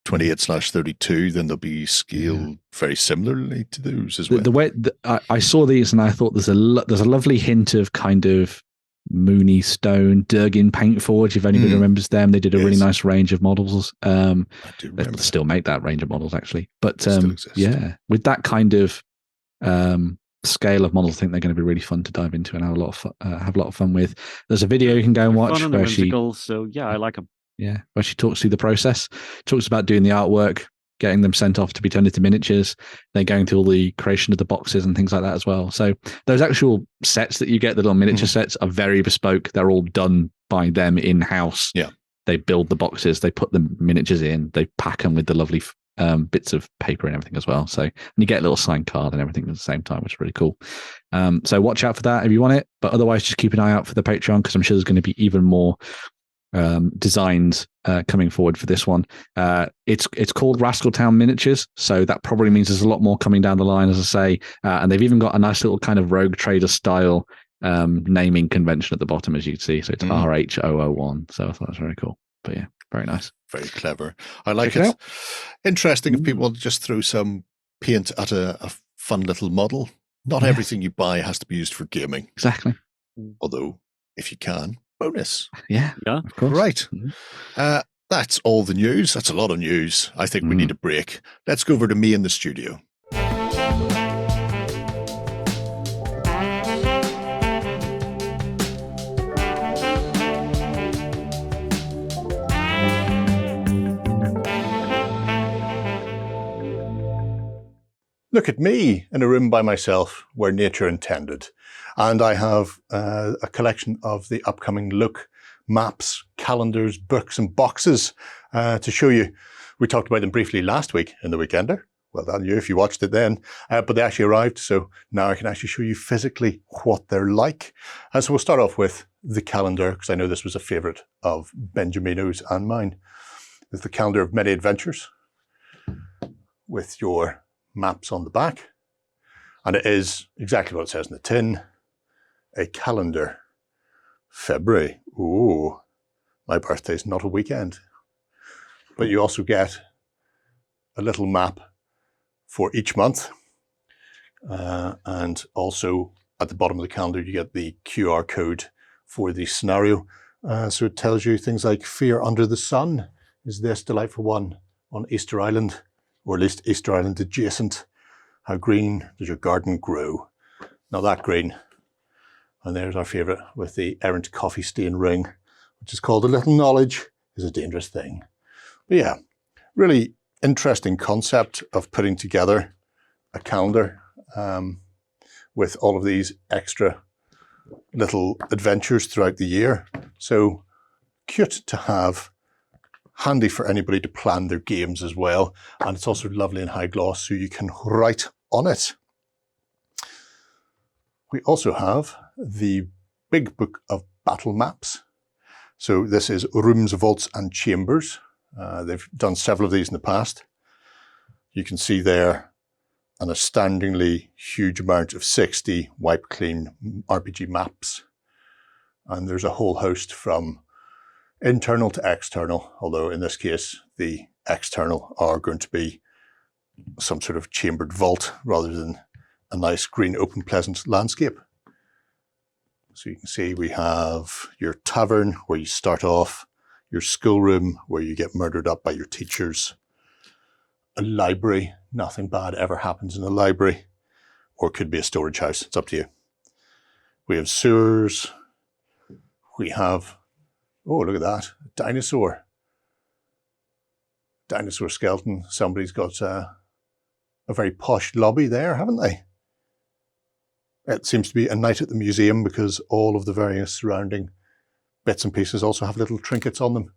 28/32, then they'll be scaled very similarly to those as well. The way I saw these, and I thought there's a lovely hint of kind of Mooney Stone, Durgin Paintforge. If anybody remembers them, they did a really nice range of models. I do they remember. still make that range of models actually, but yeah, with that kind of scale of models, I think they're going to be really fun to dive into and have a lot of fun with. There's a video you can go and watch where so yeah, I like them. Yeah, where she talks through the process, talks about doing the artwork, getting them sent off to be turned into miniatures, then going through all the creation of the boxes and things like that as well. So those actual sets that you get, the little miniature sets, are very bespoke. They're all done by them in-house. Yeah. They build the boxes, they put the miniatures in, they pack them with the lovely bits of paper and everything as well. So, and you get a little signed card and everything at the same time, which is really cool. So watch out for that if you want it. But otherwise, just keep an eye out for the Patreon, because I'm sure there's going to be even more designs coming forward for this one. It's called Rascaltown Miniatures, so that probably means there's a lot more coming down the line, as I say. And they've even got a nice little kind of Rogue Trader style naming convention at the bottom, as you can see. So it's RH001. So I thought that's very cool. But yeah, very nice. Very clever. I like it. Interesting if people just throw some paint at a fun little model. Not everything you buy has to be used for gaming. Exactly. Although, if you can, bonus. Yeah, of course. Right. That's all the news. That's a lot of news. I think we need a break. Let's go over to me in the studio. Look at me in a room by myself where nature intended. And I have a collection of the upcoming Loke maps, calendars, books and boxes to show you. We talked about them briefly last week in the Weekender. Well done you if you watched it then. But they actually arrived, so now I can actually show you physically what they're like. So we'll start off with the calendar, because I know this was a favourite of Benjamino's and mine. It's the calendar of many adventures with your maps on the back. And it is exactly what it says in the tin. A calendar. February. Ooh, my birthday's not a weekend. But you also get a little map for each month. And also at the bottom of the calendar, you get the QR code for the scenario. So it tells you things like Fear Under the Sun is this delightful one on Easter Island, or at least Easter Island adjacent. How green does your garden grow? Not that green. And there's our favourite with the errant coffee stain ring, which is called A Little Knowledge is a Dangerous Thing. But yeah, really interesting concept of putting together a calendar with all of these extra little adventures throughout the year. So cute to have, handy for anybody to plan their games as well. And it's also lovely in high gloss, so you can write on it. We also have the big book of battle maps. So this is Rooms, Vaults and Chambers. They've done several of these in the past. You can see there an astoundingly huge amount of 60 wipe clean RPG maps. And there's a whole host from internal to external, although in this case, the external are going to be some sort of chambered vault rather than a nice green, open, pleasant landscape. So you can see we have your tavern where you start off, your schoolroom where you get murdered up by your teachers, a library, nothing bad ever happens in a library, or it could be a storage house, it's up to you. We have sewers, we have, oh look at that, a dinosaur skeleton. Somebody's got a very posh lobby there, haven't they? It seems to be a night at the museum because all of the various surrounding bits and pieces also have little trinkets on them.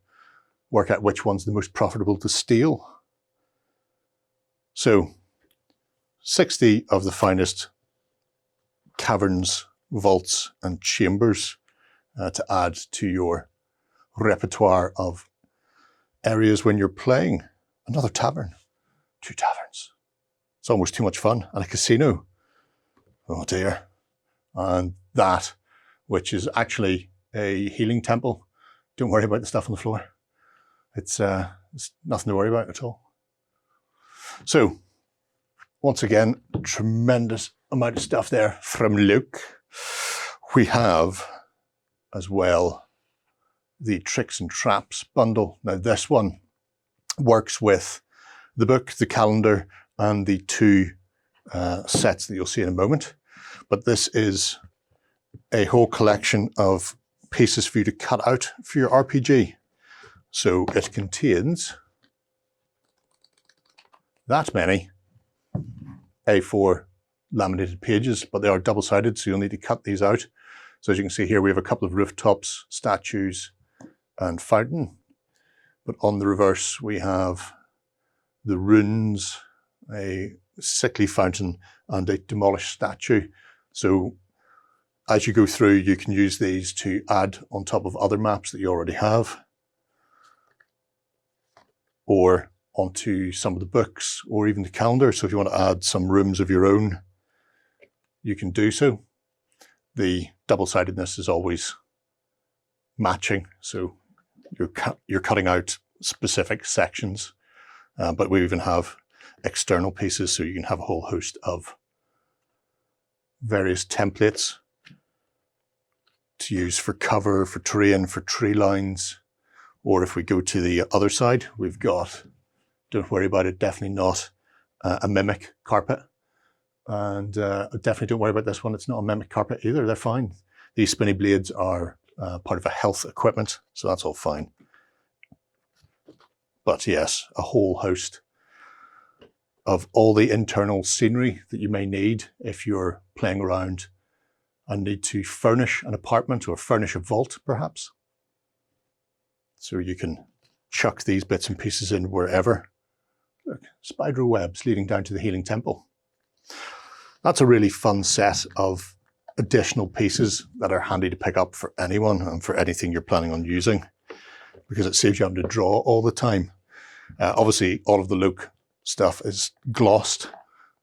Work out which one's the most profitable to steal. So 60 of the finest caverns, vaults and chambers to add to your repertoire of areas when you're playing. Another tavern, 2 taverns. It's almost too much fun. And a casino. Oh dear. And that, which is actually a healing temple. Don't worry about the stuff on the floor. It's nothing to worry about at all. So, once again, tremendous amount of stuff there from Loke. We have, as well, the Tricks and Traps bundle. Now, this one works with the book, the calendar, and the 2 sets that you'll see in a moment. But this is a whole collection of pieces for you to cut out for your RPG. So it contains that many A4 laminated pages, but they are double-sided, so you'll need to cut these out. So as you can see here, we have a couple of rooftops, statues, and fountain. But on the reverse, we have the runes, a sickly fountain, and a demolished statue. So as you go through, you can use these to add on top of other maps that you already have, or onto some of the books, or even the calendar. So if you want to add some rooms of your own, you can do so. The double-sidedness is always matching, so you're cutting out specific sections, but we even have external pieces, so you can have a whole host of various templates to use for cover, for terrain, for tree lines. Or if we go to the other side, we've got, don't worry about it, definitely not a mimic carpet. And definitely don't worry about this one, it's not a mimic carpet either, they're fine. These spinny blades are part of a health equipment, so that's all fine. But yes, a whole host of all the internal scenery that you may need if you're playing around and need to furnish an apartment or furnish a vault, perhaps. So you can chuck these bits and pieces in wherever. Look, spider webs leading down to the healing temple. That's a really fun set of additional pieces that are handy to pick up for anyone and for anything you're planning on using, because it saves you having to draw all the time. Obviously, all of the Loke stuff is glossed,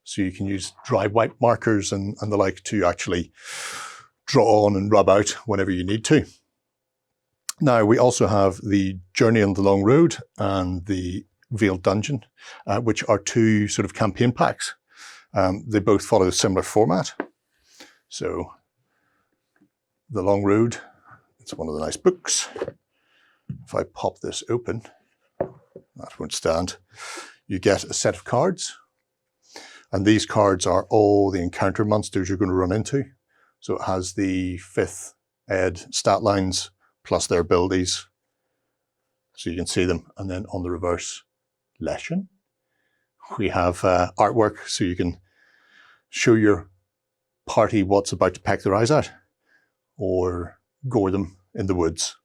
so you can use dry wipe markers and the like to actually draw on and rub out whenever you need to. Now, we also have the Journey on the Long Road and the Veiled Dungeon, which are 2 sort of campaign packs. They both follow a similar format. So The Long Road, it's one of the nice books. If I pop this open, that won't stand. You get a set of cards. And these cards are all the encounter monsters you're going to run into. So it has the 5th ed stat lines plus their abilities. So you can see them. And then on the reverse, Leshen. We have artwork so you can show your party what's about to peck their eyes out or gore them in the woods,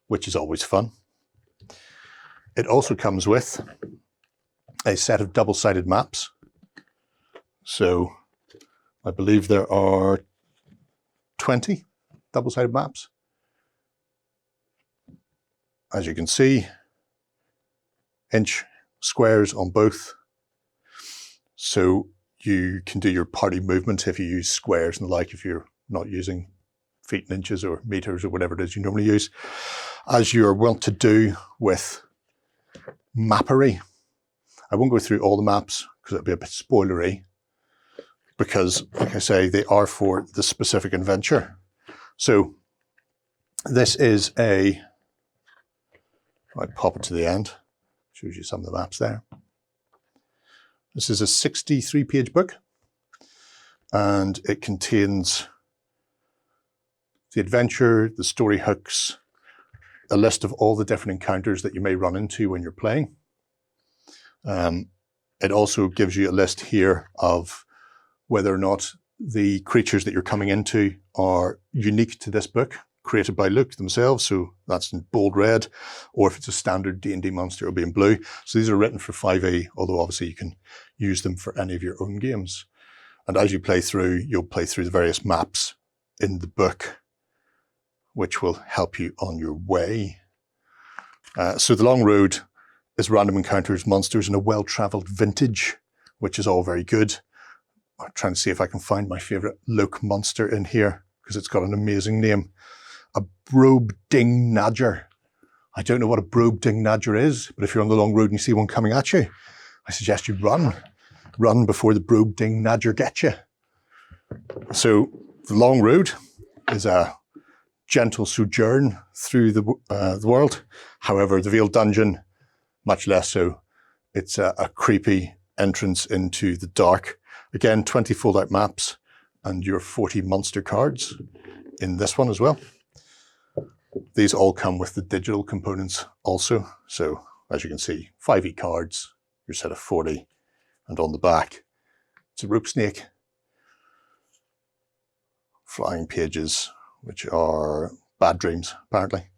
which is always fun. It also comes with a set of double-sided maps. So I believe there are 20 double-sided maps. As you can see, inch squares on both. So you can do your party movement if you use squares and the like, if you're not using feet and inches or meters or whatever it is you normally use. As you're wont to do with mappery. I won't go through all the maps because it'll be a bit spoilery, because, like I say, they are for the specific adventure. So this is I pop it to the end, shows you some of the maps there. This is a 63-page book, and it contains the adventure, the story hooks, a list of all the different encounters that you may run into when you're playing. It also gives you a list here of whether or not the creatures that you're coming into are unique to this book, created by Loke themselves, so that's in bold red, or if it's a standard D&D monster, it'll be in blue. So these are written for 5e, although obviously you can use them for any of your own games. And as you play through, you'll play through the various maps in the book, which will help you on your way. So The Long Road is random encounters, monsters in a well-traveled vintage, which is all very good. I'm trying to see if I can find my favorite Loke monster in here, because it's got an amazing name. A Brobdingnadger. I don't know what a Brobdingnadger is, but if you're on the Long Road and you see one coming at you, I suggest you run. Run before the Brobdingnadger gets you. So The Long Road is a gentle sojourn through the world. However, the Veiled Dungeon, much less so. It's a creepy entrance into the dark. Again, 20 fold-out maps and your 40 monster cards in this one as well. These all come with the digital components also. So as you can see, 5e cards, your set of 40, and on the back, it's a rope snake. Flying pages, which are bad dreams, apparently.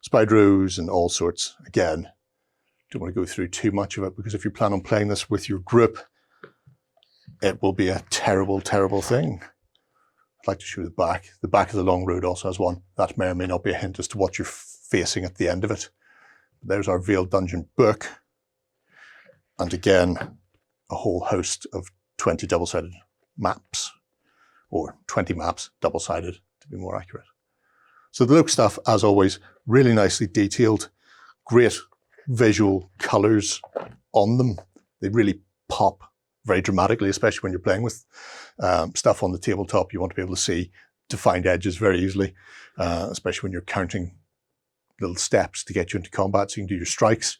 Spydros and all sorts. Again, don't want to go through too much of it, because if you plan on playing this with your group, it will be a terrible, terrible thing. I'd like to show the back. The back of The Long Road also has one. That may or may not be a hint as to what you're facing at the end of it. There's our Veiled Dungeon book. And again, a whole host of 20 double-sided maps, or 20 maps, double-sided to be more accurate. So the Loke stuff, as always, really nicely detailed, great visual colors on them. They really pop very dramatically, especially when you're playing with stuff on the tabletop. You want to be able to see defined edges very easily, especially when you're counting little steps to get you into combat so you can do your strikes.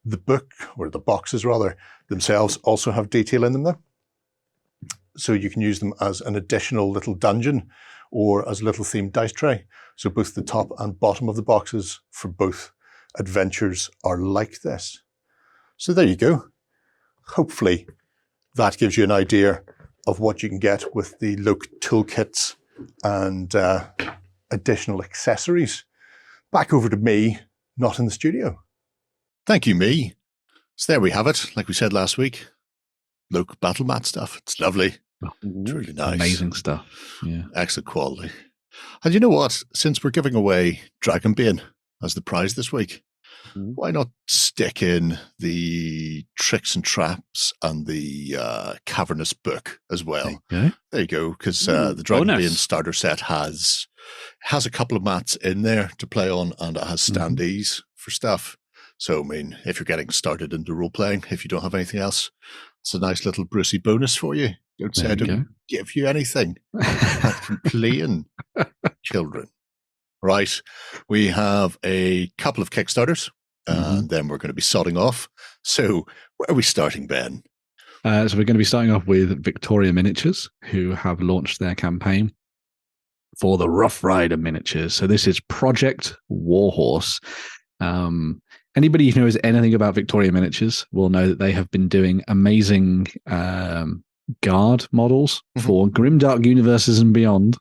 The book, or the boxes rather, themselves also have detail in them though. So you can use them as an additional little dungeon or as a little themed dice tray. So both the top and bottom of the boxes for both adventures are like this. So there you go. Hopefully that gives you an idea of what you can get with the Loke toolkits and additional accessories. Back over to me, not in the studio. Thank you, me. So there we have it. Like we said last week, Loke BattleMats stuff. It's lovely. It's really nice. Amazing stuff. Yeah. Excellent quality. And you know what? Since we're giving away Dragonbane as the prize this week, why not stick in the Tricks and Traps and the Cavernous book as well? Okay. There you go, because the Dragonbane starter set has a couple of mats in there to play on, and it has standees for stuff. So, I mean, if you're getting started into role-playing, if you don't have anything else, It's a nice little Brucey bonus for you. Don't say I don't give you anything. Can't complain, children. Right. We have a couple of Kickstarters, and then we're going to be sodding off. So where are we starting, Ben? So we're going to be starting off with Victoria Miniatures, who have launched their campaign for the Rough Rider miniatures. So this is Project Warhorse. Anybody who knows anything about Victoria Miniatures will know that they have been doing amazing guard models for grimdark universes and beyond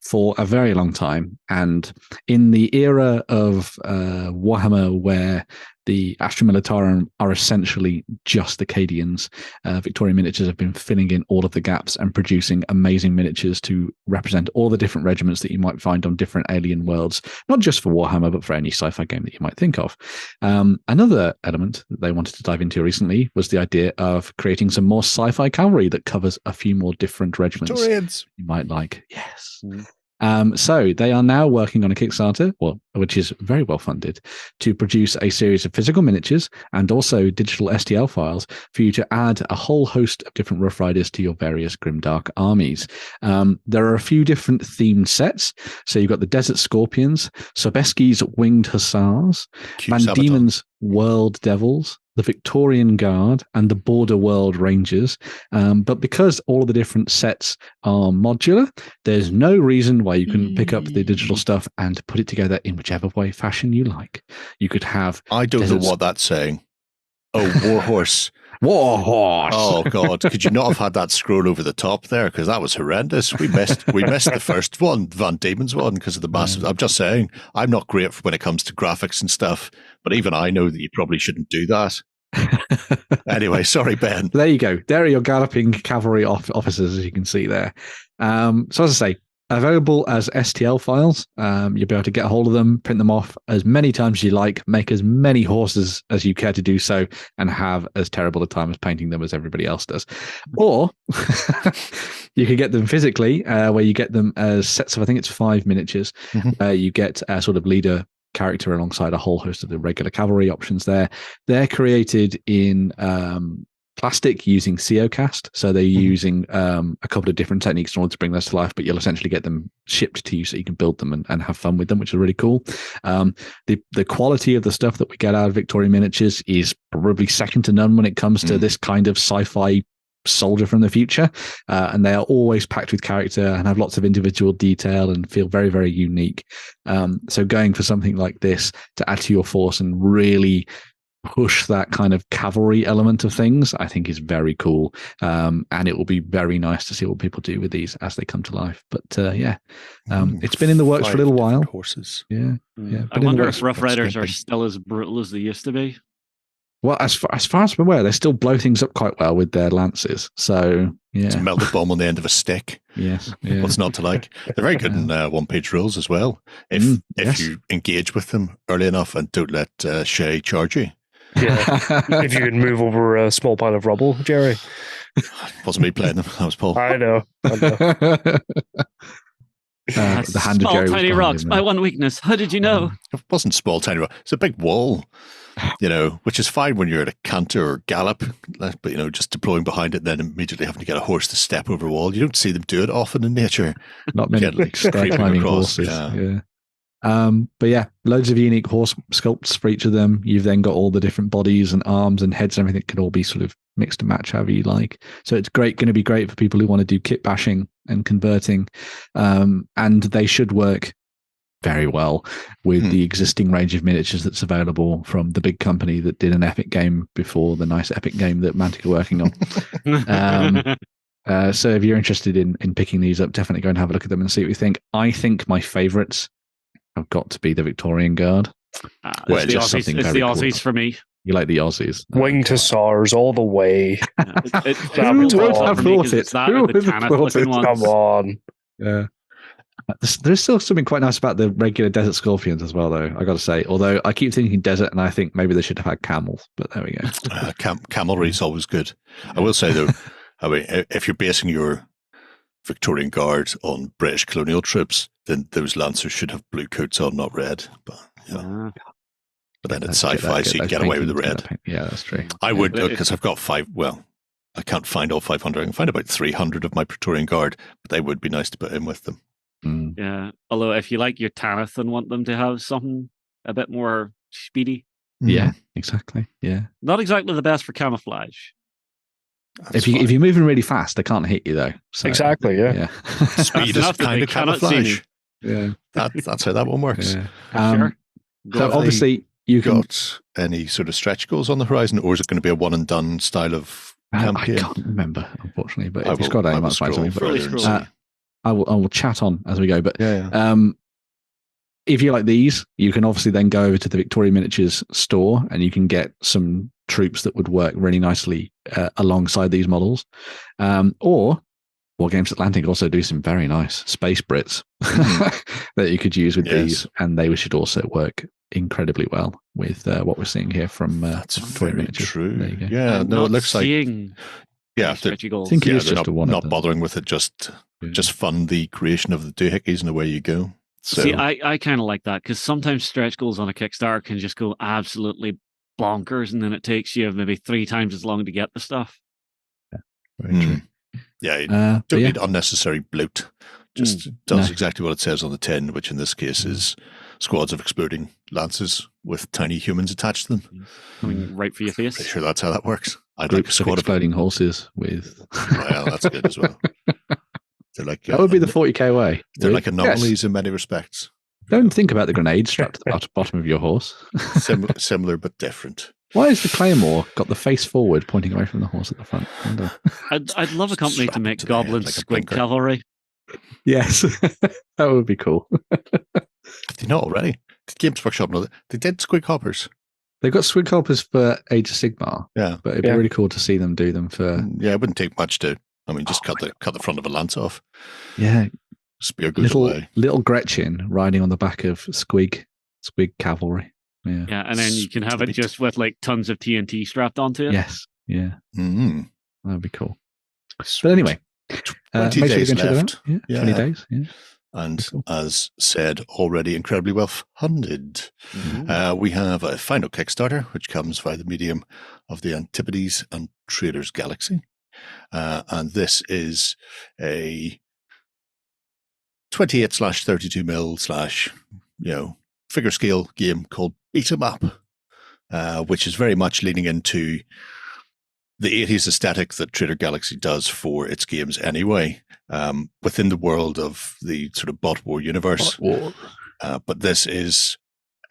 for a very long time. And in the era of Warhammer, where the Astra Militarum are essentially just Acadians, Victoria Miniatures have been filling in all of the gaps and producing amazing miniatures to represent all the different regiments that you might find on different alien worlds, not just for Warhammer, but for any sci-fi game that you might think of. Another element that they wanted to dive into recently was the idea of creating some more sci-fi cavalry that covers a few more different regiments Victorians. You might like. Yes. So they are now working on a Kickstarter, which is very well funded, to produce a series of physical miniatures and also digital STL files for you to add a whole host of different Rough Riders to your various grimdark armies. There are a few different themed sets. So you've got the Desert Scorpions, Sobeski's Winged Hussars, Van Diemen's World Devils, the Victorian Guard, and the Border World Rangers. But because all of the different sets are modular, there's no reason why you couldn't pick up the digital stuff and put it together in whichever way fashion you like. You could have... I don't know what that's saying. Oh, Warhorse. Warhorse. Oh, God. Could you not have had that scroll over the top there? Because that was horrendous. We missed the first one, Van Diemen's one, because of the massive... I'm just saying, I'm not great when it comes to graphics and stuff, but even I know that you probably shouldn't do that. Anyway, sorry, Ben. There you go. There are your galloping cavalry officers, as you can see there. So as I say, available as STL files. You'll be able to get a hold of them, print them off as many times as you like, make as many horses as you care to do so, and have as terrible a time as painting them as everybody else does. Or you could get them physically, where you get them as sets of, I think it's 5 miniatures. You get a sort of leader character alongside a whole host of the regular cavalry options there. They're created in plastic using COcast. So they're using a couple of different techniques in order to bring those to life, but you'll essentially get them shipped to you so you can build them and have fun with them, which is really cool. The quality of the stuff that we get out of Victoria Miniatures is probably second to none when it comes to this kind of sci-fi soldier from the future, and they are always packed with character and have lots of individual detail and feel very, very unique. So going for something like this to add to your force and really push that kind of cavalry element of things, I think is very cool. And it will be very nice to see what people do with these as they come to life. But it's been in the works for a little while. Horses. Yeah. I wonder if Rough Riders are still as brutal as they used to be. Well, as far as I'm aware, they still blow things up quite well with their lances. So, yeah. It's a melted bomb on the end of a stick. Yes. What's not to like? They're very good in one-page rules as well. If you engage with them early enough and don't let Shay charge you. Yeah. If you can move over a small pile of rubble, Jerry. Wasn't me playing them. That was Paul. I know. The hand small, of Jerry tiny rocks. My one weakness. How did you know? It wasn't small, tiny rock. It's a big wall, which is fine when you're at a canter or gallop, but, just deploying behind it and then immediately having to get a horse to step over a wall. You don't see them do it often in nature. Not many climbing horses. Yeah. But yeah, loads of unique horse sculpts for each of them. You've then got all the different bodies and arms and heads and everything can all be sort of mixed and match however you like. So it's going to be great for people who want to do kit bashing and converting. And they should work very well with the existing range of miniatures that's available from the big company that did an epic game before the nice epic game that Mantic are working on. So if you're interested in picking these up, definitely go and have a look at them and see what you think. I think my favorites have got to be the Victorian Guard. It's the Aussies for me. You like the Aussies? Winged Hussars all the way. Who would have thought it? Come on. Yeah. There's still something quite nice about the regular Desert Scorpions as well, though, I got to say. Although I keep thinking desert, and I think maybe they should have had camels, but there we go. Camelry is always good. I will say, though, if you're basing your Victorian Guard on British colonial troops, then those Lancers should have blue coats on, not red. But but then it's sci-fi, so you can get away with the red. Yeah, that's true. I would, because I've got 5. Well, I can't find all 500. I can find about 300 of my Praetorian Guard, but they would be nice to put in with them. Yeah, although if you like your Tanith and want them to have something a bit more speedy. Yeah, exactly. Yeah. Not exactly the best for camouflage. That's If you're moving really fast, they can't hit you though. So, Exactly, yeah. Speed is kind of camouflage. Yeah. That's how that one works. Yeah. Sure. So obviously you can got any sort of stretch goals on the horizon, or is it going to be a one and done style of campaign? I can't remember, unfortunately, but I if you will- scroll down, I you will might find scroll something. But, further and see. I will chat on as we go. But Yeah. if you like these, you can obviously then go over to the Victoria Miniatures store and you can get some troops that would work really nicely alongside these models. Or Wargames Atlantic also do some very nice space Brits that you could use with these, and they should also work incredibly well with what we're seeing here from That's Victoria very Miniatures. true. There you go. Yeah, I'm no, not it looks like seeing they're, stretchy goals. I think it is they're just a one. not bothering with it. Just fund the creation of the doohickeys and away you go. So See, I kind of like that because sometimes stretch goals on a Kickstarter can just go absolutely bonkers, and then it takes you maybe 3 times as long to get the stuff. Very true. yeah, you But don't yeah. need unnecessary bloat. Just does exactly what it says on the tin, which in this case is squads of exploding lances with tiny humans attached to them. Coming right for your face. Pretty sure that's how that works. I'd like a Groups of squad of exploding horses with. Well, that's good as well. They're like That would be the 40k way. they're like Yes. anomalies in many respects. Don't think about the grenade strapped to the bottom of your horse. Similar but different. Why has the Claymore got the face forward, pointing away from the horse at the front? I wonder. I'd love a company Strap to it make to the head goblin like a squid blinker. cavalry. Yes, that would be cool. They know already. The Games Workshop know that. They did squid hoppers. They've got squid hoppers for Age of Sigmar, Yeah. but it'd be really cool to see them do them for. Yeah, it wouldn't take much to just cut the front of a lance off. Yeah, Spear goes away. little Gretchen riding on the back of Squig cavalry. Yeah. Yeah, and then you can have it just with like tons of TNT strapped onto it. Yes. Yeah. Mm. That'd be cool. But anyway, 20 make sure you days can check it left. out. Yeah, Yeah. 20 days. Yeah. And Cool. as said, already incredibly well funded. We have a final Kickstarter, which comes via the medium of the Antipodes and Traders Galaxy. And this is a 28/32 mil / figure scale game called Beat 'em Up, which is very much leaning into the 80s aesthetic that Trader Galaxy does for its games anyway, within the world of the sort of Bot War universe. But this is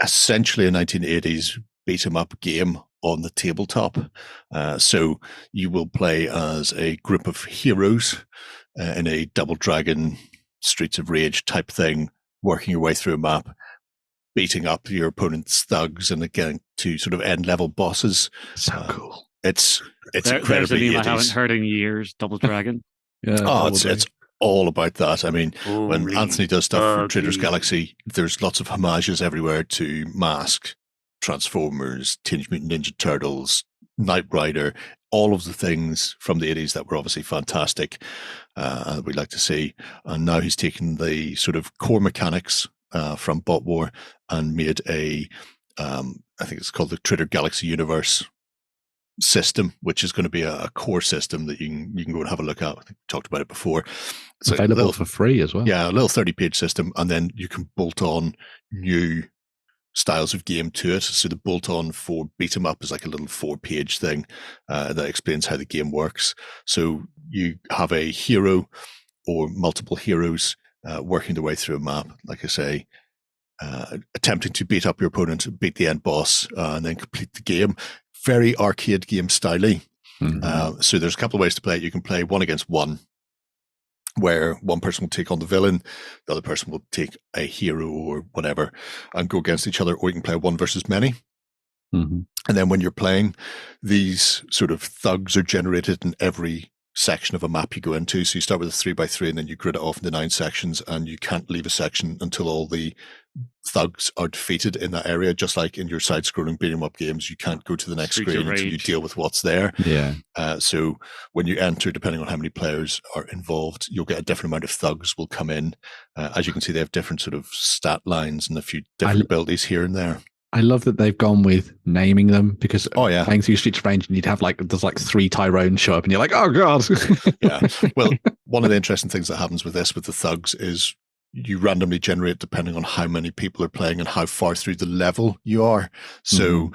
essentially a 1980s beat 'em up game on the tabletop. So you will play as a group of heroes in a Double Dragon Streets of Rage type thing, working your way through a map, beating up your opponent's thugs and getting to sort of end level bosses. So cool. It's There's a incredibly name I 80s. haven't heard in years. Double Dragon. Yeah. Oh, it's all about that. I mean, when Holy Anthony does stuff for Traders buggy. Galaxy, there's lots of homages everywhere to Mask, Transformers, Teenage Mutant Ninja Turtles, Knight Rider, all of the things from the 80s that were obviously fantastic and we'd like to see. And now he's taken the sort of core mechanics from Bot War and made I think it's called the Trader Galaxy Universe system, which is going to be a core system that you can go and have a look at. I think we talked about it before. It's available for free as well. Yeah, a little 30-page system, and then you can bolt on new styles of game to it. So the bolt-on for Beat 'em Up is like a little 4-page thing that explains how the game works. So you have a hero or multiple heroes working their way through a map, like I say, attempting to beat up your opponent, beat the end boss, and then complete the game. Very arcade game styly. So there's a couple of ways to play it. You can play 1 against 1, where one person will take on the villain, the other person will take a hero or whatever and go against each other, or you can play 1 versus many. And then when you're playing, these sort of thugs are generated in every section of a map you go into. So you start with a 3x3 and then you grid it off into 9 sections, and you can't leave a section until all the thugs are defeated in that area. Just like in your side-scrolling beat 'em up games, you can't go to the next Streets of screen until you Rage. deal with what's there. Yeah. So when you enter, depending on how many players are involved, you'll get a different amount of thugs will come in. As you can see, they have different sort of stat lines and a few different abilities here and there. I love that they've gone with naming them, because yeah, playing through Streets of Rage, and you'd have there's 3 Tyrones show up and you're like, oh God. Yeah. Well, one of the interesting things that happens with this, with the thugs, is you randomly generate depending on how many people are playing and how far through the level you are. So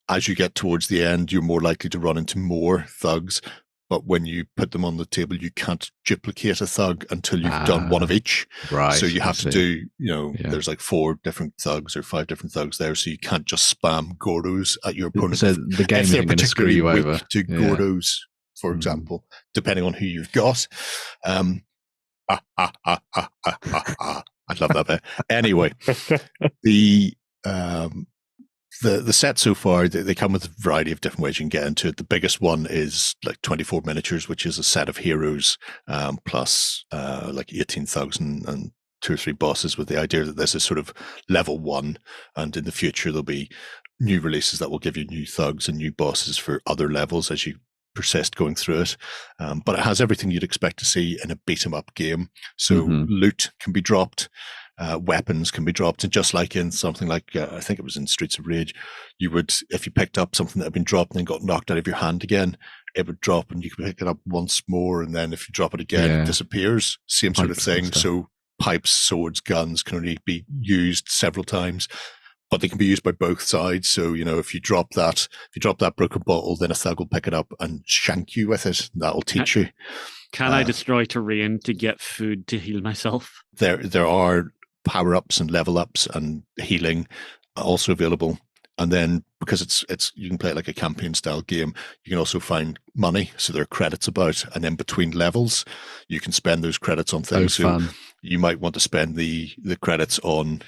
as you get towards the end, you're more likely to run into more thugs. But when you put them on the table, you can't duplicate a thug until you've done one of each. Right. So you have to do, there's 4 different thugs or 5 different thugs there. So you can't just spam Gordos at your opponent. So the game isn't going to screw you over. To Gordos, for example, depending on who you've got. I love that bit. Anyway, the set so far, they come with a variety of different ways you can get into it. The biggest one is 24 miniatures, which is a set of heroes plus 18 thugs and 2 or 3 bosses, with the idea that this is sort of level 1, and in the future there'll be new releases that will give you new thugs and new bosses for other levels as you persist going through it. But it has everything you'd expect to see in a beat-em-up game. So loot can be dropped. Weapons can be dropped, and just like in something like I think it was in Streets of Rage, you would, if you picked up something that had been dropped and then got knocked out of your hand again, it would drop and you could pick it up once more, and then if you drop it again, it disappears. Same sort of thing. So pipes, swords, guns can only be used several times, but they can be used by both sides. So if you drop that broken bottle, then a thug will pick it up and shank you with it. That'll teach you. Can I destroy terrain to get food to heal myself? There are power-ups and level-ups and healing also available. And then because it's you can play it like a campaign-style game, you can also find money. So there are credits about, and then between levels, you can spend those credits on things. So you might want to spend the credits on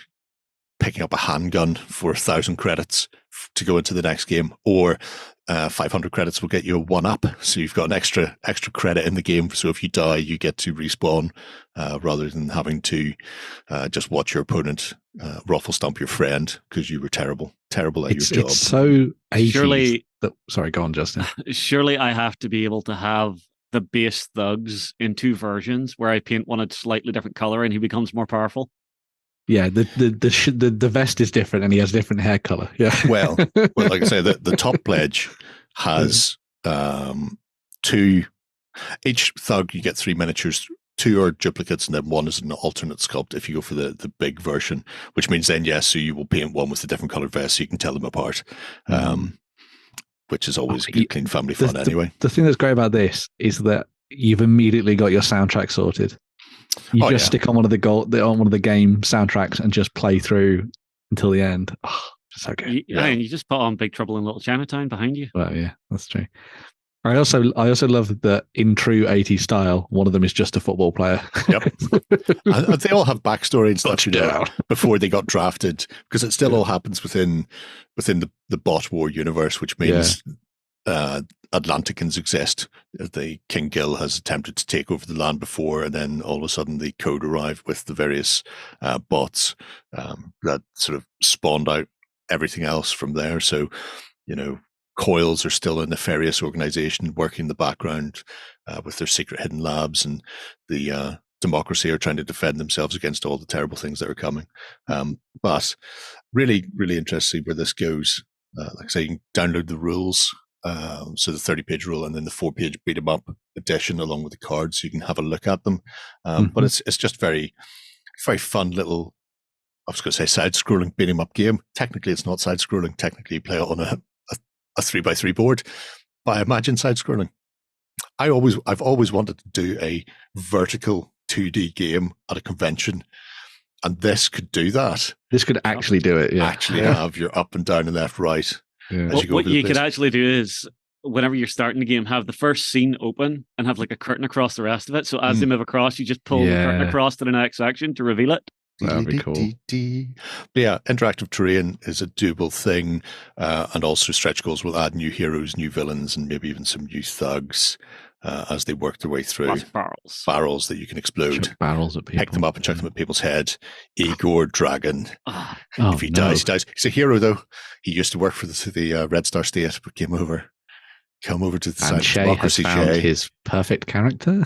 picking up a handgun for 1,000 credits to go into the next game, or 500 credits will get you a 1-up. So you've got an extra credit in the game. So if you die, you get to respawn rather than having to just watch your opponent ruffle stomp your friend because you were terrible at your job. It's so 80s. Surely, sorry, go on, Justin. Surely I have to be able to have the base thugs in 2 versions where I paint one a slightly different color and he becomes more powerful. Yeah, the vest is different and he has a different hair color. Yeah. Well, like I say, the top pledge has 2. Each thug you get 3 miniatures. 2 are duplicates, and then 1 is an alternate sculpt if you go for the big version, which means then so you will paint one with a different colored vest so you can tell them apart. Which is always good, clean family fun anyway. The thing that's great about this is that you've immediately got your soundtrack sorted. You just stick on one of the game soundtracks and just play through until the end. Oh, so good. And you just put on Big Trouble in Little Chinatown behind you. Well, yeah, that's true. I also love that in true 80s style, one of them is just a football player. Yep. And they all have backstory and stuff, before they got drafted, because it still all happens within the bot war universe, which means Atlanticans exist. The King Gil has attempted to take over the land before, and then all of a sudden the code arrived with the various bots that sort of spawned out everything else from there. So, Coils are still a nefarious organization working in the background with their secret hidden labs, and the Democracy are trying to defend themselves against all the terrible things that are coming. But really, really interesting where this goes. Like I say, you can download the rules. So the 30-page rule and then the 4-page beat 'em up edition along with the cards, so you can have a look at them. But it's just very, very fun little, I was going to say side-scrolling beat 'em up game. Technically, it's not side-scrolling. Technically, you play it on a 3x3 board. But I imagine side-scrolling. I've always wanted to do a vertical 2D game at a convention, and this could do that. This could actually do it. Yeah, actually have your up and down and left, right. Yeah. What you could actually do is, whenever you're starting the game, have the first scene open and have like a curtain across the rest of it. So as they move across, you just pull the curtain across to the next section to reveal it. That would be cool. But yeah, interactive terrain is a doable thing, and also stretch goals will add new heroes, new villains, and maybe even some new thugs as they work their way through. Barrels that you can explode. Barrels at people. Pick them up and chuck them at people's head. Igor Dragon. If he dies, he dies. He's a hero, though. He used to work for the Red Star State, but came over Come over to the side And of Shay has democracy, found Shay. his perfect character.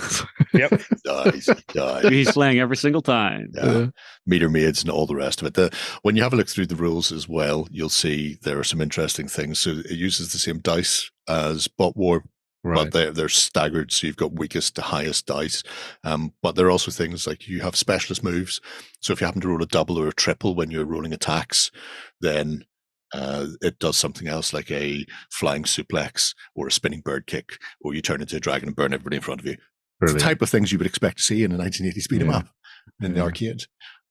Yep. Nice, nice. He's slaying every single time. Yeah. Meter maids and all the rest of it. When you have a look through the rules as well, you'll see there are some interesting things. So it uses the same dice as Bot War, Right. but they're staggered. So you've got weakest to highest dice. But there are also things like you have specialist moves. So if you happen to roll a double or a triple when you're rolling attacks, then it does something else like a flying suplex or a spinning bird kick, or you turn into a dragon and burn everybody in front of you. It's the type of things you would expect to see in a 1980s beat 'em up in the arcade.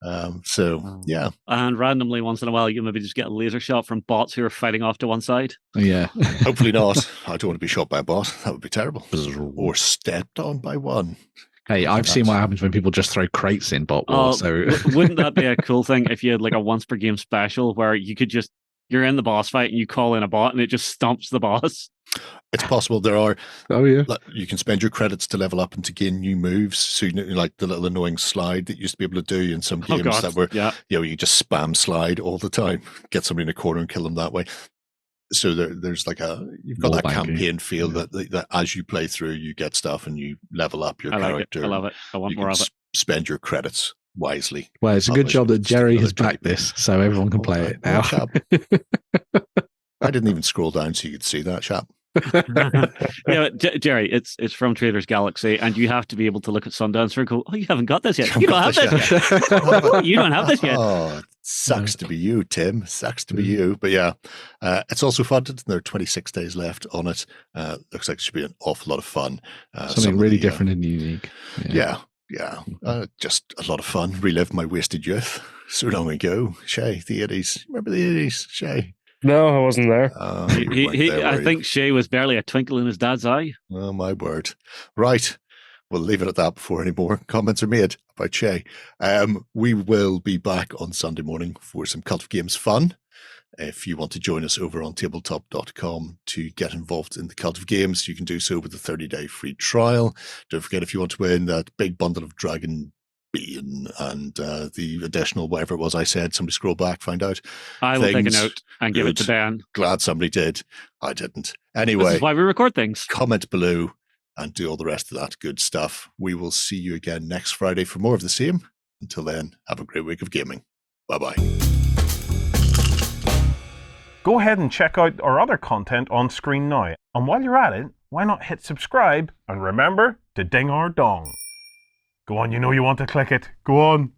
Yeah. And randomly, once in a while, you maybe just get a laser shot from bots who are fighting off to one side. Yeah. Hopefully not. I don't want to be shot by a bot. That would be terrible. Or stepped on by one. Hey, I've seen what happens when people just throw crates in Bot War. So Wouldn't that be a cool thing if you had like a once per game special where you could just, you're in the boss fight and you call in a bot and it just stomps the boss? It's possible. There are. Oh yeah. You can spend your credits to level up and to gain new moves. So like the little annoying slide that you used to be able to do in some games that were, you just spam slide all the time, get somebody in a corner and kill them that way. So there's like you've got that campaign feel that as you play through, you get stuff and you level up your character. I love it. I want more of it. Spend your credits wisely. Well, it's a good job that Jerry has backed this, so everyone can play it now. I didn't even scroll down so you could see that, chap. Jerry, it's from Traders Galaxy, and you have to be able to look at Sundancer and go, "Oh, you haven't got this yet. You don't have this yet. You don't have this yet." Oh, sucks to be you, Tim. Sucks to be you. But yeah, it's also funded. There are 26 days left on it. Looks like it should be an awful lot of fun. Something really different and unique. Yeah. Just a lot of fun. Relive my wasted youth. So long ago, Shay, the 80s. Remember the 80s, Shay? No, I wasn't there. I think Shay was barely a twinkle in his dad's eye. Oh, my word. Right. We'll leave it at that before any more comments are made about Shay. We will be back on Sunday morning for some Cult of Games fun. If you want to join us over on tabletop.com to get involved in the Cult of Games, you can do so with a 30-day free trial. Don't forget, if you want to win that big bundle of Dragonbane and the additional whatever it was I said, somebody scroll back, find out. I will take a note and give it to Ben. Glad somebody did. I didn't. Anyway, this is why we record things. Comment below and do all the rest of that good stuff. We will see you again next Friday for more of the same. Until then, have a great week of gaming. Bye-bye. Go ahead and check out our other content on screen now. And while you're at it, why not hit subscribe and remember to ding our dong. Go on, you know you want to click it. Go on.